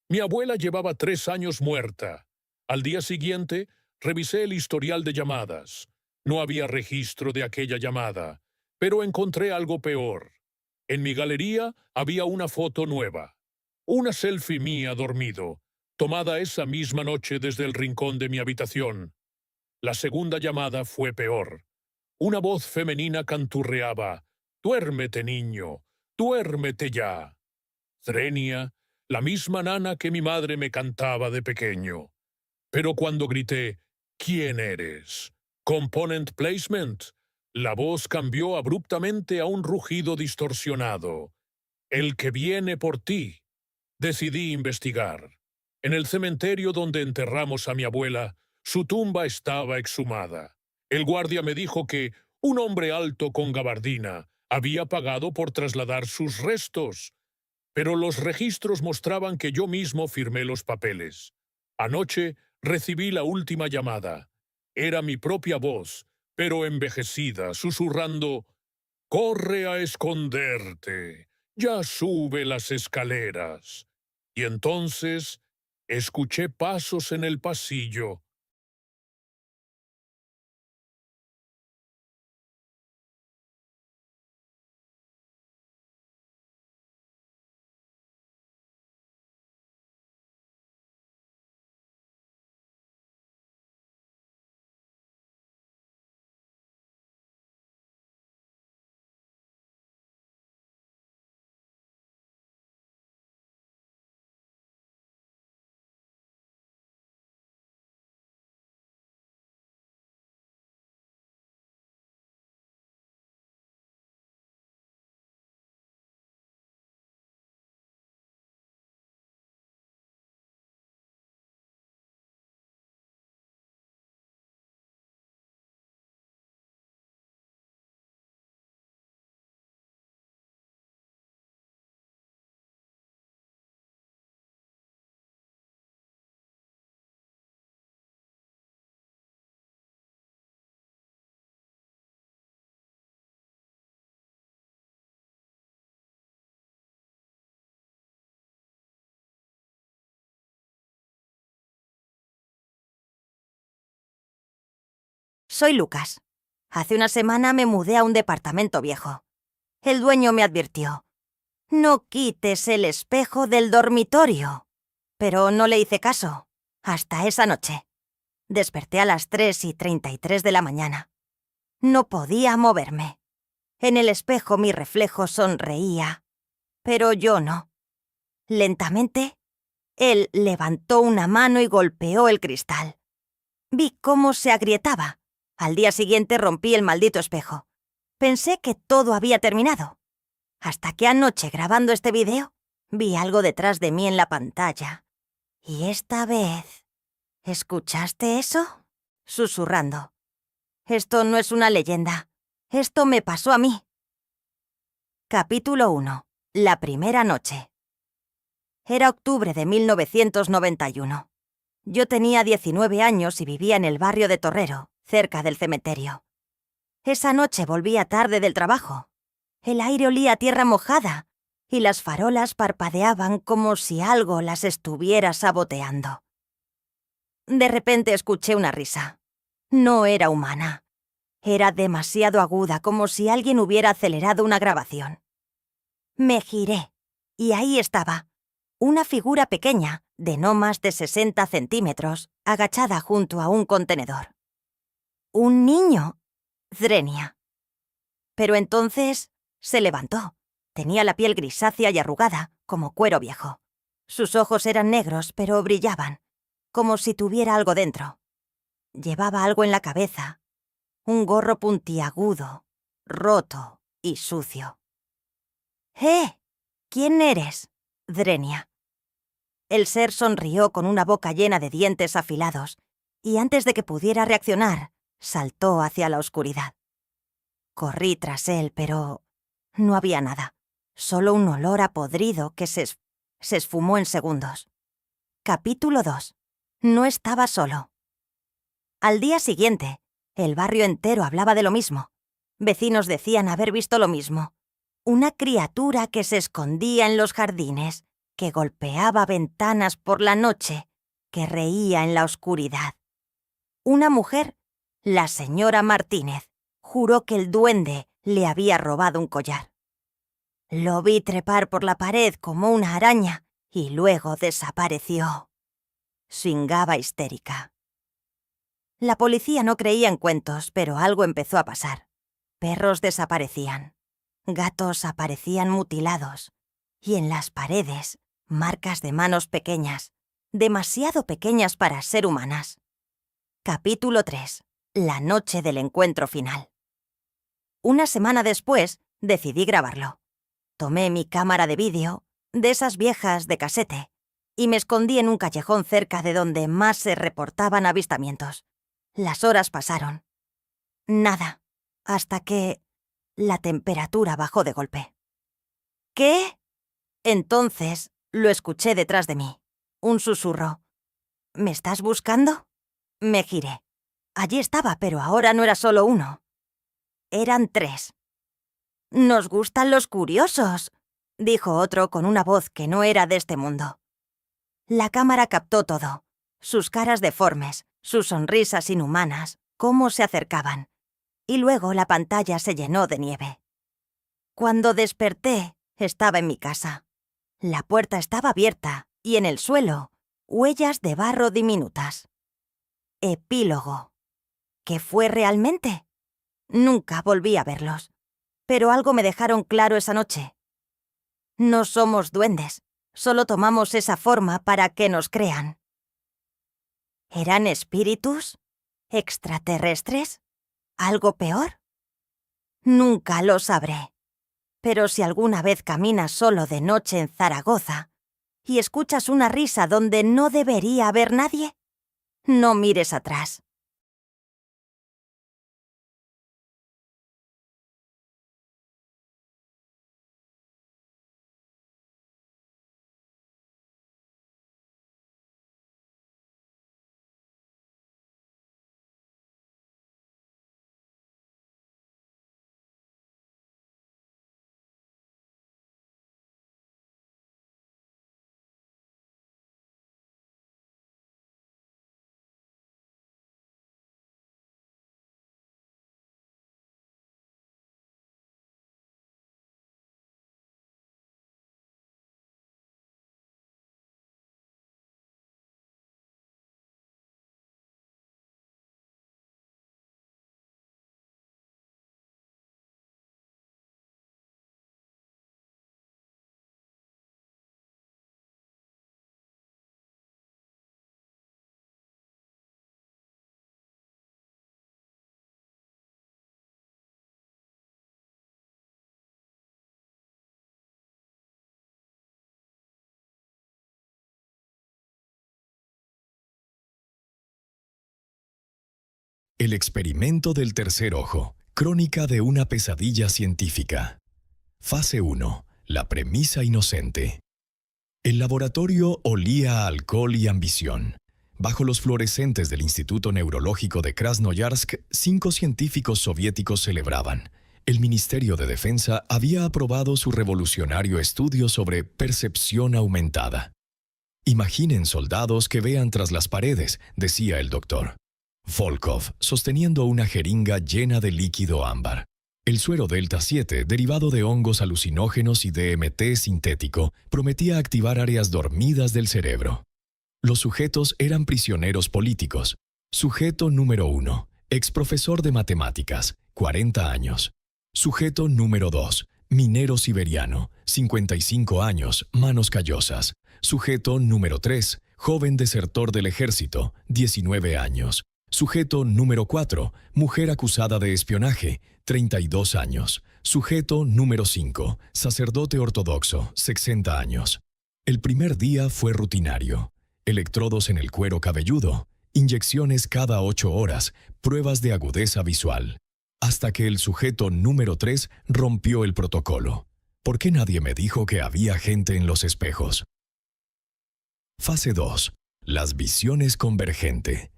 Mi abuela llevaba 3 años muerta. Al día siguiente, revisé el historial de llamadas. No había registro de aquella llamada, pero encontré algo peor. En mi galería había una foto nueva. Una selfie mía dormido, tomada esa misma noche desde el rincón de mi habitación. La segunda llamada fue peor. Una voz femenina canturreaba, «Duérmete, niño, duérmete ya». Zrenia, la misma nana que mi madre me cantaba de pequeño. Pero cuando grité, «¿Quién eres?», «Component Placement», la voz cambió abruptamente a un rugido distorsionado. «El que viene por ti». Decidí investigar. En el cementerio donde enterramos a mi abuela, su tumba estaba exhumada. El guardia me dijo que un hombre alto con gabardina había pagado por trasladar sus restos, pero los registros mostraban que yo mismo firmé los papeles. Anoche recibí la última llamada. Era mi propia voz, pero envejecida, susurrando, «Corre a esconderte, ya sube las escaleras». Y entonces escuché pasos en el pasillo. Soy Lucas. Hace una semana me mudé a un departamento viejo. El dueño me advirtió: no quites el espejo del dormitorio. Pero no le hice caso, hasta esa noche. Desperté a las 3:33 de la mañana. No podía moverme. En el espejo mi reflejo sonreía, pero yo no. Lentamente, él levantó una mano y golpeó el cristal. Vi cómo se agrietaba. Al día siguiente rompí el maldito espejo. Pensé que todo había terminado. Hasta que anoche, grabando este video, vi algo detrás de mí en la pantalla. Y esta vez... ¿Escuchaste eso? Susurrando. Esto no es una leyenda. Esto me pasó a mí. Capítulo 1. La primera noche. Era octubre de 1991. Yo tenía 19 años y vivía en el barrio de Torrero, cerca del cementerio. Esa noche volvía tarde del trabajo. El aire olía a tierra mojada y las farolas parpadeaban como si algo las estuviera saboteando. De repente escuché una risa. No era humana. Era demasiado aguda, como si alguien hubiera acelerado una grabación. Me giré, y ahí estaba, una figura pequeña, de no más de 60 centímetros, agachada junto a un contenedor. Un niño, Zrenia. Pero entonces se levantó. Tenía la piel grisácea y arrugada, como cuero viejo. Sus ojos eran negros, pero brillaban, como si tuviera algo dentro. Llevaba algo en la cabeza, un gorro puntiagudo, roto y sucio. ¿Quién eres, Zrenia? El ser sonrió con una boca llena de dientes afilados, y antes de que pudiera reaccionar, saltó hacia la oscuridad. Corrí tras él, pero no había nada, solo un olor a podrido que se esfumó en segundos. Capítulo 2. No estaba solo. Al día siguiente, el barrio entero hablaba de lo mismo. Vecinos decían haber visto lo mismo. Una criatura que se escondía en los jardines, que golpeaba ventanas por la noche, que reía en la oscuridad. Una mujer, la señora Martínez, juró que el duende le había robado un collar. Lo vi trepar por la pared como una araña y luego desapareció. Swingaba histérica. La policía no creía en cuentos, pero algo empezó a pasar. Perros desaparecían. Gatos aparecían mutilados. Y en las paredes, marcas de manos pequeñas, demasiado pequeñas para ser humanas. Capítulo 3. La noche del encuentro final. Una semana después, decidí grabarlo. Tomé mi cámara de vídeo, de esas viejas de casete, y me escondí en un callejón cerca de donde más se reportaban avistamientos. Las horas pasaron. Nada, hasta que la temperatura bajó de golpe. ¿Qué? Entonces lo escuché detrás de mí. Un susurro. ¿Me estás buscando? Me giré. Allí estaba, pero ahora no era solo uno. Eran 3. «Nos gustan los curiosos», dijo otro con una voz que no era de este mundo. La cámara captó todo. Sus caras deformes, sus sonrisas inhumanas, cómo se acercaban. Y luego la pantalla se llenó de nieve. Cuando desperté, estaba en mi casa. La puerta estaba abierta y en el suelo, huellas de barro diminutas. Epílogo. ¿Qué fue realmente? Nunca volví a verlos. Pero algo me dejaron claro esa noche. No somos duendes, solo tomamos esa forma para que nos crean. ¿Eran espíritus? ¿Extraterrestres? ¿Algo peor? Nunca lo sabré. Pero si alguna vez caminas solo de noche en Zaragoza y escuchas una risa donde no debería haber nadie, no mires atrás. El experimento del tercer ojo. Crónica de una pesadilla científica. Fase 1. La premisa inocente. El laboratorio olía a alcohol y ambición. Bajo los fluorescentes del Instituto Neurológico de Krasnoyarsk, 5 científicos soviéticos celebraban. El Ministerio de Defensa había aprobado su revolucionario estudio sobre percepción aumentada. Imaginen soldados que vean tras las paredes, decía el doctor Volkov, sosteniendo una jeringa llena de líquido ámbar. El suero Delta 7, derivado de hongos alucinógenos y DMT sintético, prometía activar áreas dormidas del cerebro. Los sujetos eran prisioneros políticos. Sujeto número 1, exprofesor de matemáticas, 40 años. Sujeto número 2, minero siberiano, 55 años, manos callosas. Sujeto número 3, joven desertor del ejército, 19 años. Sujeto número 4, mujer acusada de espionaje, 32 años. Sujeto número 5, sacerdote ortodoxo, 60 años. El primer día fue rutinario. Electrodos en el cuero cabelludo, inyecciones cada 8 horas, pruebas de agudeza visual. Hasta que el sujeto número 3 rompió el protocolo. ¿Por qué nadie me dijo que había gente en los espejos? Fase 2. Las visiones convergente.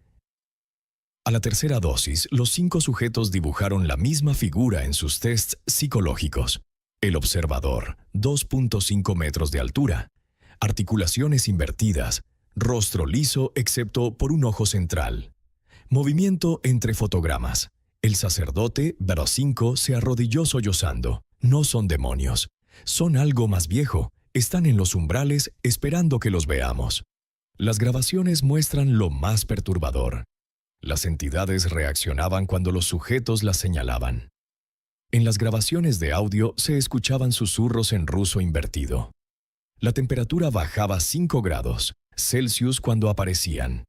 A la tercera dosis, los 5 sujetos dibujaron la misma figura en sus tests psicológicos. El observador, 2.5 metros de altura. Articulaciones invertidas. Rostro liso excepto por un ojo central. Movimiento entre fotogramas. El sacerdote, Vero 5, se arrodilló sollozando. No son demonios. Son algo más viejo. Están en los umbrales esperando que los veamos. Las grabaciones muestran lo más perturbador. Las entidades reaccionaban cuando los sujetos las señalaban. En las grabaciones de audio se escuchaban susurros en ruso invertido. La temperatura bajaba 5 grados Celsius cuando aparecían.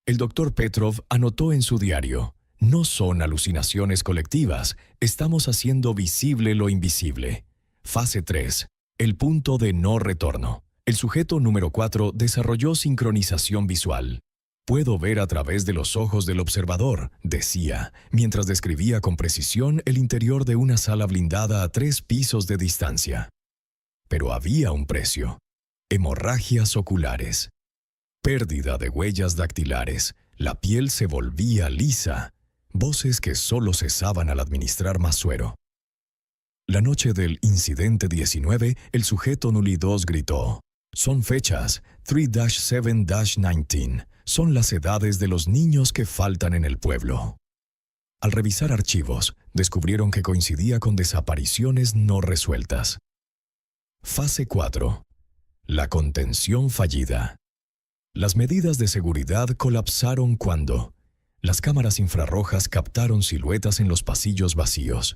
El doctor Petrov anotó en su diario: no son alucinaciones colectivas, estamos haciendo visible lo invisible. Fase 3. El punto de no retorno. El sujeto número 4 desarrolló sincronización visual. Puedo ver a través de los ojos del observador, decía, mientras describía con precisión el interior de una sala blindada a 3 pisos de distancia. Pero había un precio: hemorragias oculares. Pérdida de huellas dactilares, la piel se volvía lisa, voces que solo cesaban al administrar más suero. La noche del incidente 19, el sujeto Nuli 2 gritó: son fechas, 3-7-19, son las edades de los niños que faltan en el pueblo. Al revisar archivos, descubrieron que coincidía con desapariciones no resueltas. Fase 4. La contención fallida. Las medidas de seguridad colapsaron cuando las cámaras infrarrojas captaron siluetas en los pasillos vacíos.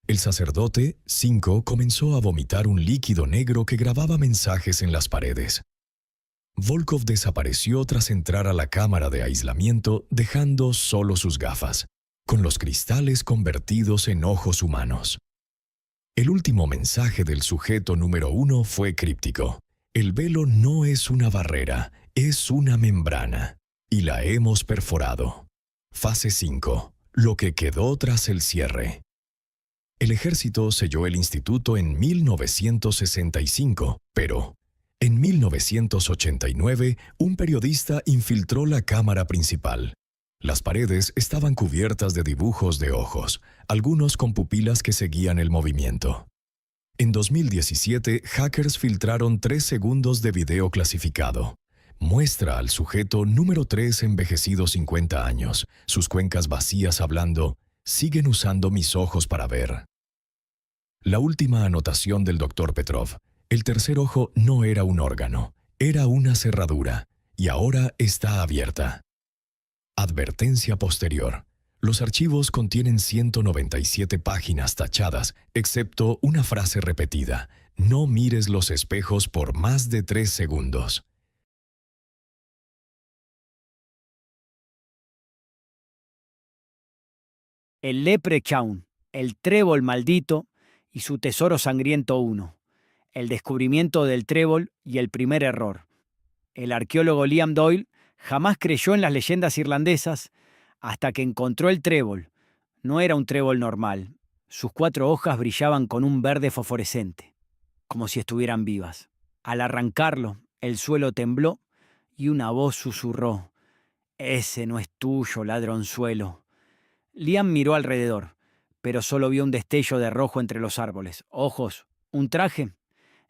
El sacerdote, 5, comenzó a vomitar un líquido negro que grababa mensajes en las paredes. Volkov desapareció tras entrar a la cámara de aislamiento, dejando solo sus gafas, con los cristales convertidos en ojos humanos. El último mensaje del sujeto número 1 fue críptico: el velo no es una barrera, es una membrana, y la hemos perforado. Fase 5. Lo que quedó tras el cierre. El ejército selló el instituto en 1965, pero en 1989 un periodista infiltró la cámara principal. Las paredes estaban cubiertas de dibujos de ojos, algunos con pupilas que seguían el movimiento. En 2017, hackers filtraron 3 segundos de video clasificado. Muestra al sujeto número 3 envejecido 50 años, sus cuencas vacías hablando: siguen usando mis ojos para ver. La última anotación del Dr. Petrov: el tercer ojo no era un órgano, era una cerradura, y ahora está abierta. Advertencia posterior. Los archivos contienen 197 páginas tachadas, excepto una frase repetida: no mires los espejos por más de 3 segundos. El Leprechaun, el trébol maldito y su tesoro sangriento 1. El descubrimiento del trébol y el primer error. El arqueólogo Liam Doyle jamás creyó en las leyendas irlandesas hasta que encontró el trébol. No era un trébol normal. Sus 4 hojas brillaban con un verde fosforescente, como si estuvieran vivas. Al arrancarlo, el suelo tembló y una voz susurró: «Ese no es tuyo, ladronzuelo». Liam miró alrededor, pero solo vio un destello de rojo entre los árboles. Ojos, un traje.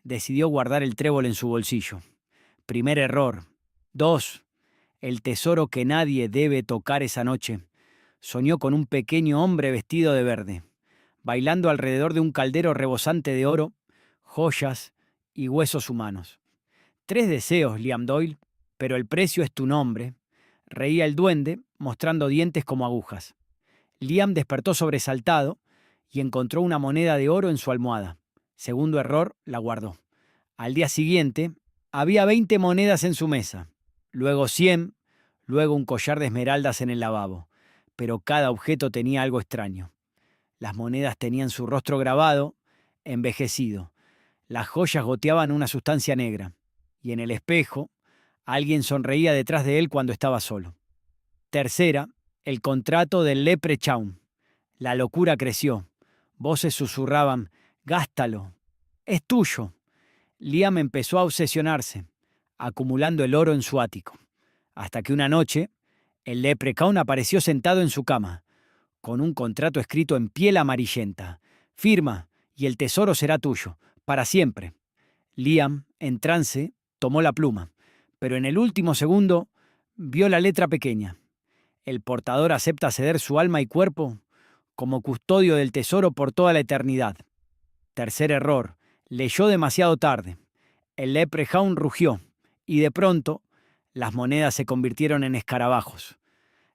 Decidió guardar el trébol en su bolsillo. Primer error. 2. El tesoro que nadie debe tocar esa noche. Soñó con un pequeño hombre vestido de verde, bailando alrededor de un caldero rebosante de oro, joyas y huesos humanos. 3 deseos, Liam Doyle, pero el precio es tu nombre. Reía el duende, mostrando dientes como agujas. Liam despertó sobresaltado y encontró una moneda de oro en su almohada. Segundo error, la guardó. Al día siguiente, había 20 monedas en su mesa, luego 100, luego un collar de esmeraldas en el lavabo. Pero cada objeto tenía algo extraño. Las monedas tenían su rostro grabado, envejecido. Las joyas goteaban una sustancia negra. Y en el espejo, alguien sonreía detrás de él cuando estaba solo. Tercera, el contrato del Leprechaun. La locura creció. Voces susurraban: «Gástalo. Es tuyo». Liam empezó a obsesionarse, acumulando el oro en su ático. Hasta que una noche, el Leprechaun apareció sentado en su cama, con un contrato escrito en piel amarillenta. «Firma, y el tesoro será tuyo, para siempre». Liam, en trance, tomó la pluma, pero en el último segundo vio la letra pequeña. El portador acepta ceder su alma y cuerpo como custodio del tesoro por toda la eternidad. Tercer error. Leyó demasiado tarde. El Leprechaun rugió, y de pronto las monedas se convirtieron en escarabajos.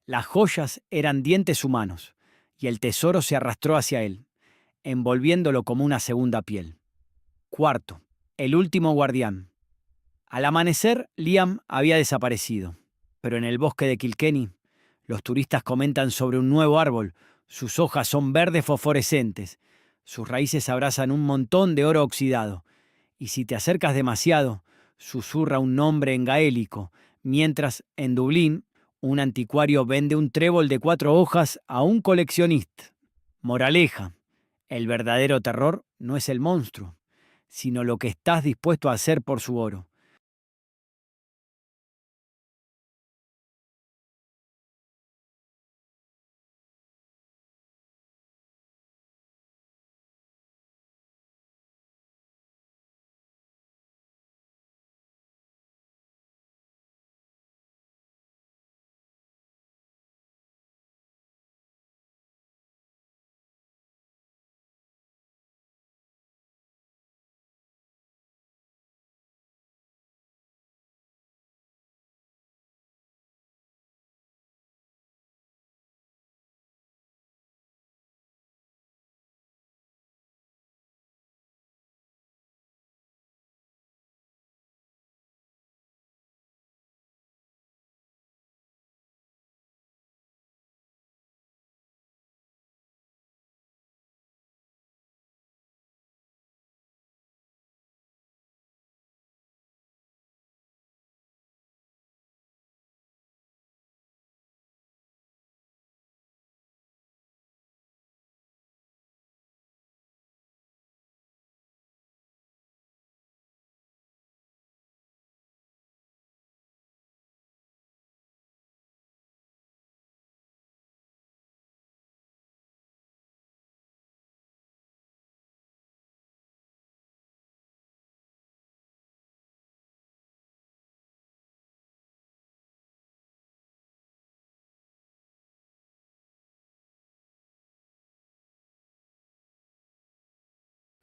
Las joyas eran dientes humanos, y el tesoro se arrastró hacia él, envolviéndolo como una segunda piel. Cuarto, el último guardián. Al amanecer, Liam había desaparecido, pero en el bosque de Kilkenny, los turistas comentan sobre un nuevo árbol. Sus hojas son verdes fosforescentes, sus raíces abrazan un montón de oro oxidado, y si te acercas demasiado, susurra un nombre en gaélico, mientras en Dublín un anticuario vende un trébol de 4 hojas a un coleccionista. Moraleja: el verdadero terror no es el monstruo, sino lo que estás dispuesto a hacer por su oro.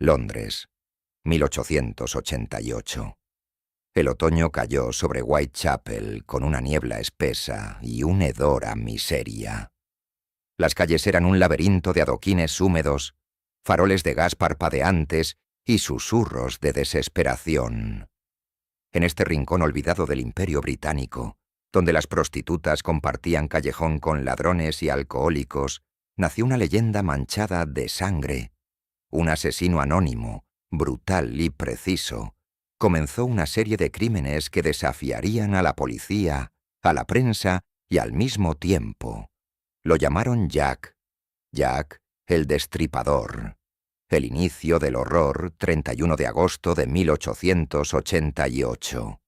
Londres, 1888. El otoño cayó sobre Whitechapel con una niebla espesa y un hedor a miseria. Las calles eran un laberinto de adoquines húmedos, faroles de gas parpadeantes y susurros de desesperación. En este rincón olvidado del Imperio Británico, donde las prostitutas compartían callejón con ladrones y alcohólicos, nació una leyenda manchada de sangre. Un asesino anónimo, brutal y preciso, comenzó una serie de crímenes que desafiarían a la policía, a la prensa y al mismo tiempo Lo llamaron Jack. Jack, el Destripador. El inicio del horror, 31 de agosto de 1888.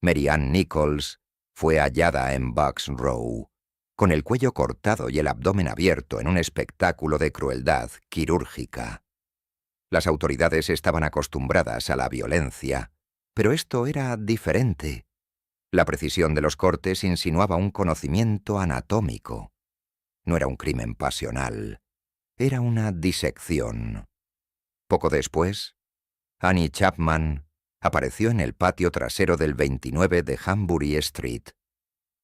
Mary Ann Nichols fue hallada en Bucks Row, con el cuello cortado y el abdomen abierto en un espectáculo de crueldad quirúrgica. Las autoridades estaban acostumbradas a la violencia, pero esto era diferente. La precisión de los cortes insinuaba un conocimiento anatómico. No era un crimen pasional, era una disección. Poco después, Annie Chapman apareció en el patio trasero del 29 de Hanbury Street.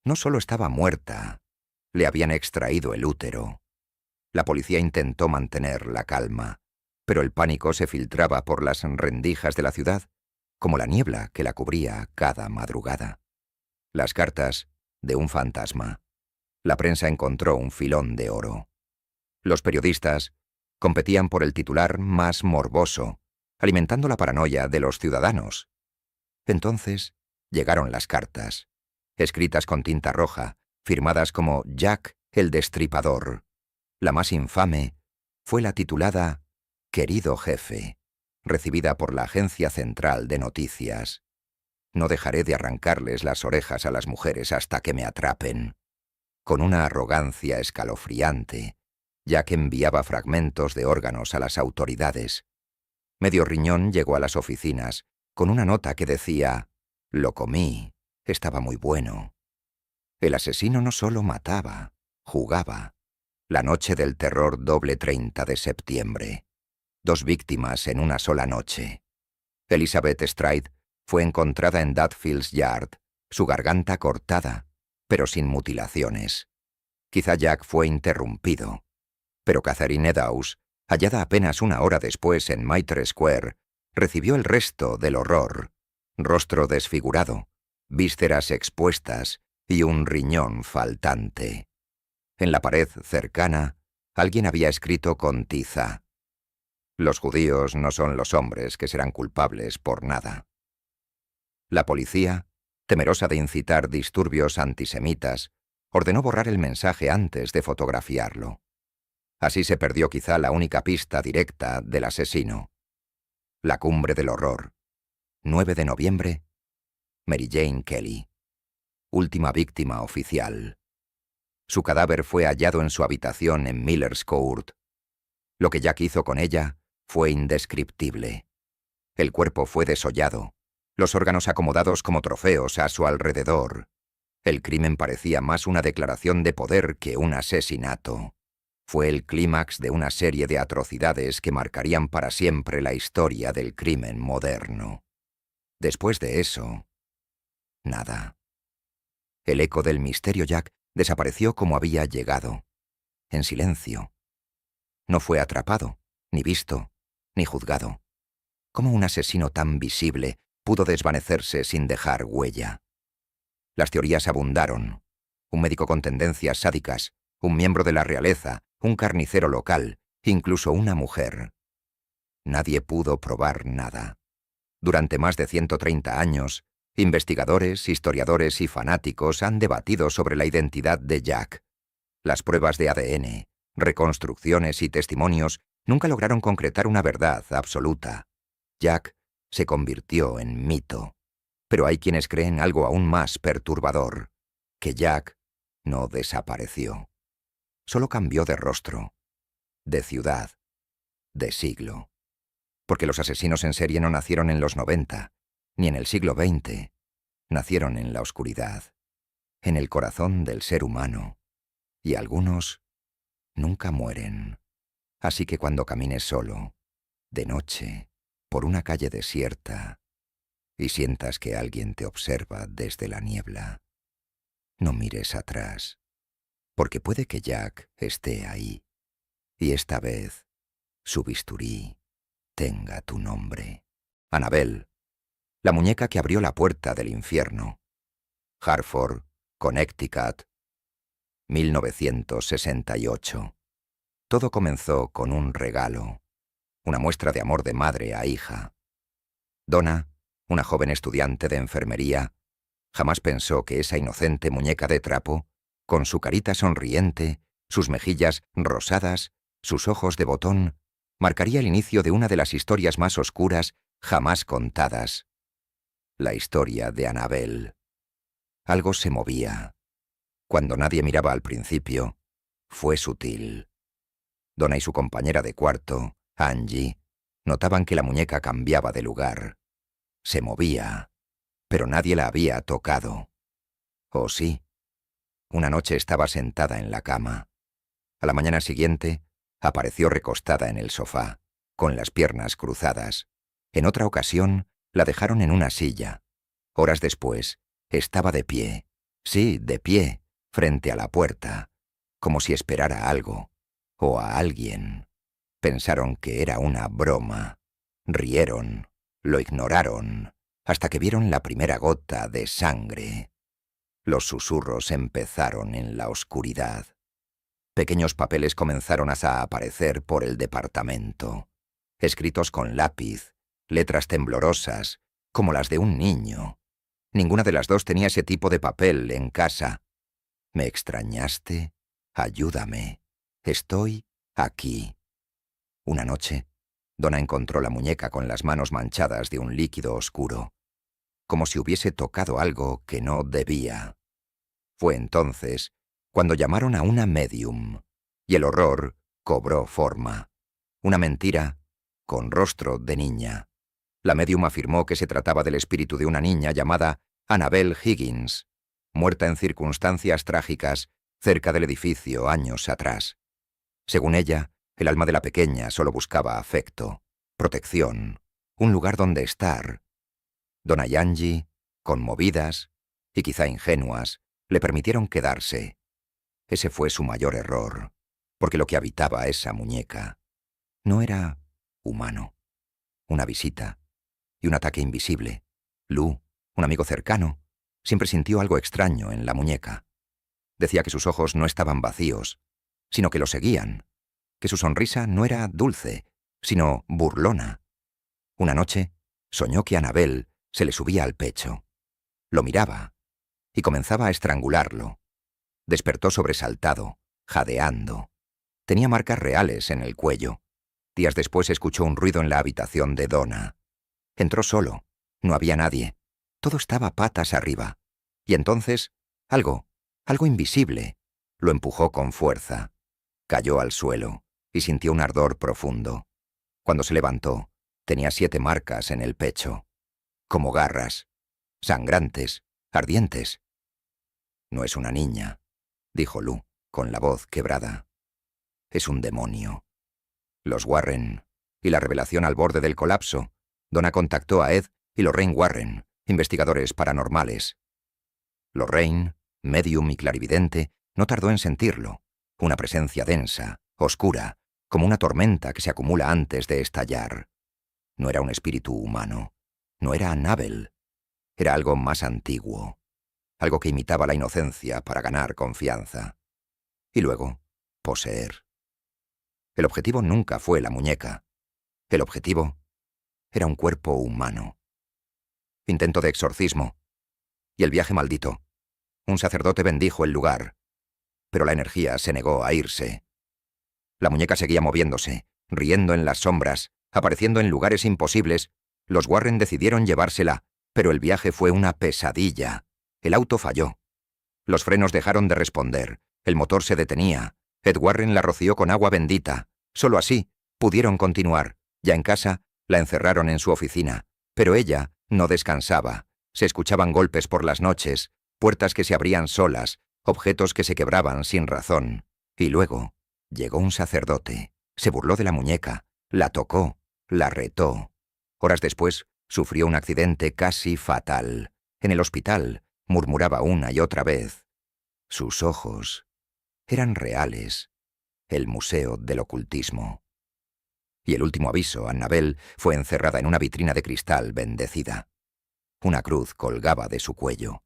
No solo estaba muerta, le habían extraído el útero. La policía intentó mantener la calma, pero el pánico se filtraba por las rendijas de la ciudad, como la niebla que la cubría cada madrugada. Las cartas de un fantasma. La prensa encontró un filón de oro. Los periodistas competían por el titular más morboso, alimentando la paranoia de los ciudadanos. Entonces llegaron las cartas, escritas con tinta roja, firmadas como Jack el Destripador. La más infame fue la titulada «Querido jefe», recibida por la Agencia Central de Noticias. «No dejaré de arrancarles las orejas a las mujeres hasta que me atrapen». Con una arrogancia escalofriante, Jack enviaba fragmentos de órganos a las autoridades. Medio riñón llegó a las oficinas, con una nota que decía: «Lo comí, estaba muy bueno». El asesino no solo mataba, jugaba. La noche del terror doble 30 de septiembre. 2 víctimas en una sola noche. Elizabeth Stride fue encontrada en Dudfields Yard, su garganta cortada, pero sin mutilaciones. Quizá Jack fue interrumpido, pero Catherine Eddowes, hallada apenas una hora después en Mitre Square, recibió el resto del horror: rostro desfigurado, vísceras expuestas y un riñón faltante. En la pared cercana, alguien había escrito con tiza: «Los judíos no son los hombres que serán culpables por nada». La policía, temerosa de incitar disturbios antisemitas, ordenó borrar el mensaje antes de fotografiarlo. Así se perdió quizá la única pista directa del asesino. La cumbre del horror. 9 de noviembre. Mary Jane Kelly. Última víctima oficial. Su cadáver fue hallado en su habitación en Miller's Court. Lo que Jack hizo con ella fue indescriptible. El cuerpo fue desollado, los órganos acomodados como trofeos a su alrededor. El crimen parecía más una declaración de poder que un asesinato. Fue el clímax de una serie de atrocidades que marcarían para siempre la historia del crimen moderno. Después de eso, nada. El eco del misterio Jack desapareció como había llegado, en silencio. No fue atrapado, ni visto, ni juzgado. ¿Cómo un asesino tan visible pudo desvanecerse sin dejar huella? Las teorías abundaron. Un médico con tendencias sádicas, un miembro de la realeza, un carnicero local, incluso una mujer. Nadie pudo probar nada. Durante más de 130 años, investigadores, historiadores y fanáticos han debatido sobre la identidad de Jack. Las pruebas de ADN, reconstrucciones y testimonios nunca lograron concretar una verdad absoluta. Jack se convirtió en mito. Pero hay quienes creen algo aún más perturbador: que Jack no desapareció. Solo cambió de rostro, de ciudad, de siglo. Porque los asesinos en serie no nacieron en los 90, ni en el siglo XX. Nacieron en la oscuridad, en el corazón del ser humano. Y algunos nunca mueren. Así que cuando camines solo, de noche, por una calle desierta, y sientas que alguien te observa desde la niebla, no mires atrás, porque puede que Jack esté ahí, y esta vez su bisturí tenga tu nombre. Annabelle, la muñeca que abrió la puerta del infierno. Hartford, Connecticut, 1968. Todo comenzó con un regalo, una muestra de amor de madre a hija. Donna, una joven estudiante de enfermería, jamás pensó que esa inocente muñeca de trapo, con su carita sonriente, sus mejillas rosadas, sus ojos de botón, marcaría el inicio de una de las historias más oscuras jamás contadas. La historia de Annabel. Algo se movía. Cuando nadie miraba al principio, fue sutil. Donna y su compañera de cuarto, Angie, notaban que la muñeca cambiaba de lugar. Se movía, pero nadie la había tocado. ¿O sí? Una noche estaba sentada en la cama. A la mañana siguiente, apareció recostada en el sofá, con las piernas cruzadas. En otra ocasión, la dejaron en una silla. Horas después, estaba de pie. Sí, de pie, frente a la puerta, como si esperara algo, o a alguien. Pensaron que era una broma. Rieron, lo ignoraron, hasta que vieron la primera gota de sangre. Los susurros empezaron en la oscuridad. Pequeños papeles comenzaron a aparecer por el departamento, escritos con lápiz, letras temblorosas, como las de un niño. Ninguna de las dos tenía ese tipo de papel en casa. ¿Me extrañaste? Ayúdame. Estoy aquí. Una noche, Donna encontró la muñeca con las manos manchadas de un líquido oscuro, como si hubiese tocado algo que no debía. Fue entonces cuando llamaron a una médium, y el horror cobró forma. Una mentira con rostro de niña. La médium afirmó que se trataba del espíritu de una niña llamada Annabel Higgins, muerta en circunstancias trágicas cerca del edificio años atrás. Según ella, el alma de la pequeña solo buscaba afecto, protección, un lugar donde estar. Donna y Angie, conmovidas y quizá ingenuas, le permitieron quedarse. Ese fue su mayor error, porque lo que habitaba esa muñeca no era humano. Una visita y un ataque invisible. Lou, un amigo cercano, siempre sintió algo extraño en la muñeca. Decía que sus ojos no estaban vacíos, sino que lo seguían, que su sonrisa no era dulce, sino burlona. Una noche, soñó que Annabel se le subía al pecho. Lo miraba y comenzaba a estrangularlo. Despertó sobresaltado, jadeando. Tenía marcas reales en el cuello. Días después escuchó un ruido en la habitación de Donna. Entró solo. No había nadie. Todo estaba patas arriba. Y entonces, algo invisible, lo empujó con fuerza. Cayó al suelo y sintió un ardor profundo. Cuando se levantó, tenía 7 marcas en el pecho, como garras, sangrantes, ardientes. No es una niña, dijo Lou, con la voz quebrada. Es un demonio. Los Warren y la revelación al borde del colapso. Donna contactó a Ed y Lorraine Warren, investigadores paranormales. Lorraine, médium y clarividente, no tardó en sentirlo. Una presencia densa, oscura, como una tormenta que se acumula antes de estallar. No era un espíritu humano. No era Annabel. Era algo más antiguo. Algo que imitaba la inocencia para ganar confianza. Y luego, poseer. El objetivo nunca fue la muñeca. El objetivo era un cuerpo humano. Intento de exorcismo. Y el viaje maldito. Un sacerdote bendijo el lugar, pero la energía se negó a irse. La muñeca seguía moviéndose, riendo en las sombras, apareciendo en lugares imposibles. Los Warren decidieron llevársela, pero el viaje fue una pesadilla. El auto falló. Los frenos dejaron de responder, el motor se detenía. Ed Warren la roció con agua bendita. Solo así pudieron continuar. Ya en casa, la encerraron en su oficina, pero ella no descansaba. Se escuchaban golpes por las noches, puertas que se abrían solas, objetos que se quebraban sin razón. Y luego llegó un sacerdote, se burló de la muñeca, la tocó, la retó. Horas después, sufrió un accidente casi fatal. En el hospital, murmuraba una y otra vez. Sus ojos eran reales. El museo del ocultismo. Y el último aviso, Annabel fue encerrada en una vitrina de cristal bendecida. Una cruz colgaba de su cuello.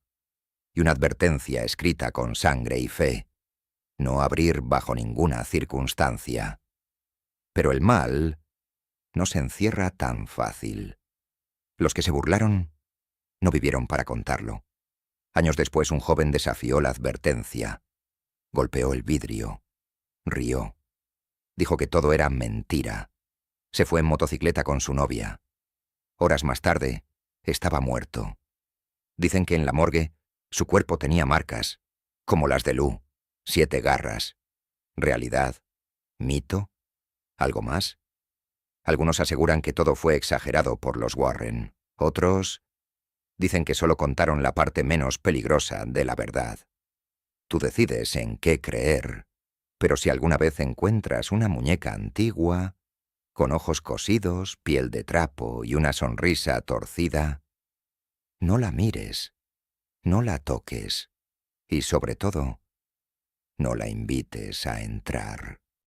Y una advertencia escrita con sangre y fe. No abrir bajo ninguna circunstancia. Pero el mal no se encierra tan fácil. Los que se burlaron no vivieron para contarlo. Años después un joven desafió la advertencia. Golpeó el vidrio. Rió. Dijo que todo era mentira. Se fue en motocicleta con su novia. Horas más tarde, estaba muerto. Dicen que en la morgue su cuerpo tenía marcas, como las de Lou, 7 garras. ¿Realidad? ¿Mito? ¿Algo más? Algunos aseguran que todo fue exagerado por los Warren. Otros dicen que solo contaron la parte menos peligrosa de la verdad. Tú decides en qué creer, pero si alguna vez encuentras una muñeca antigua, con ojos cosidos, piel de trapo y una sonrisa torcida, no la mires, no la toques y, sobre todo, no la invites a entrar.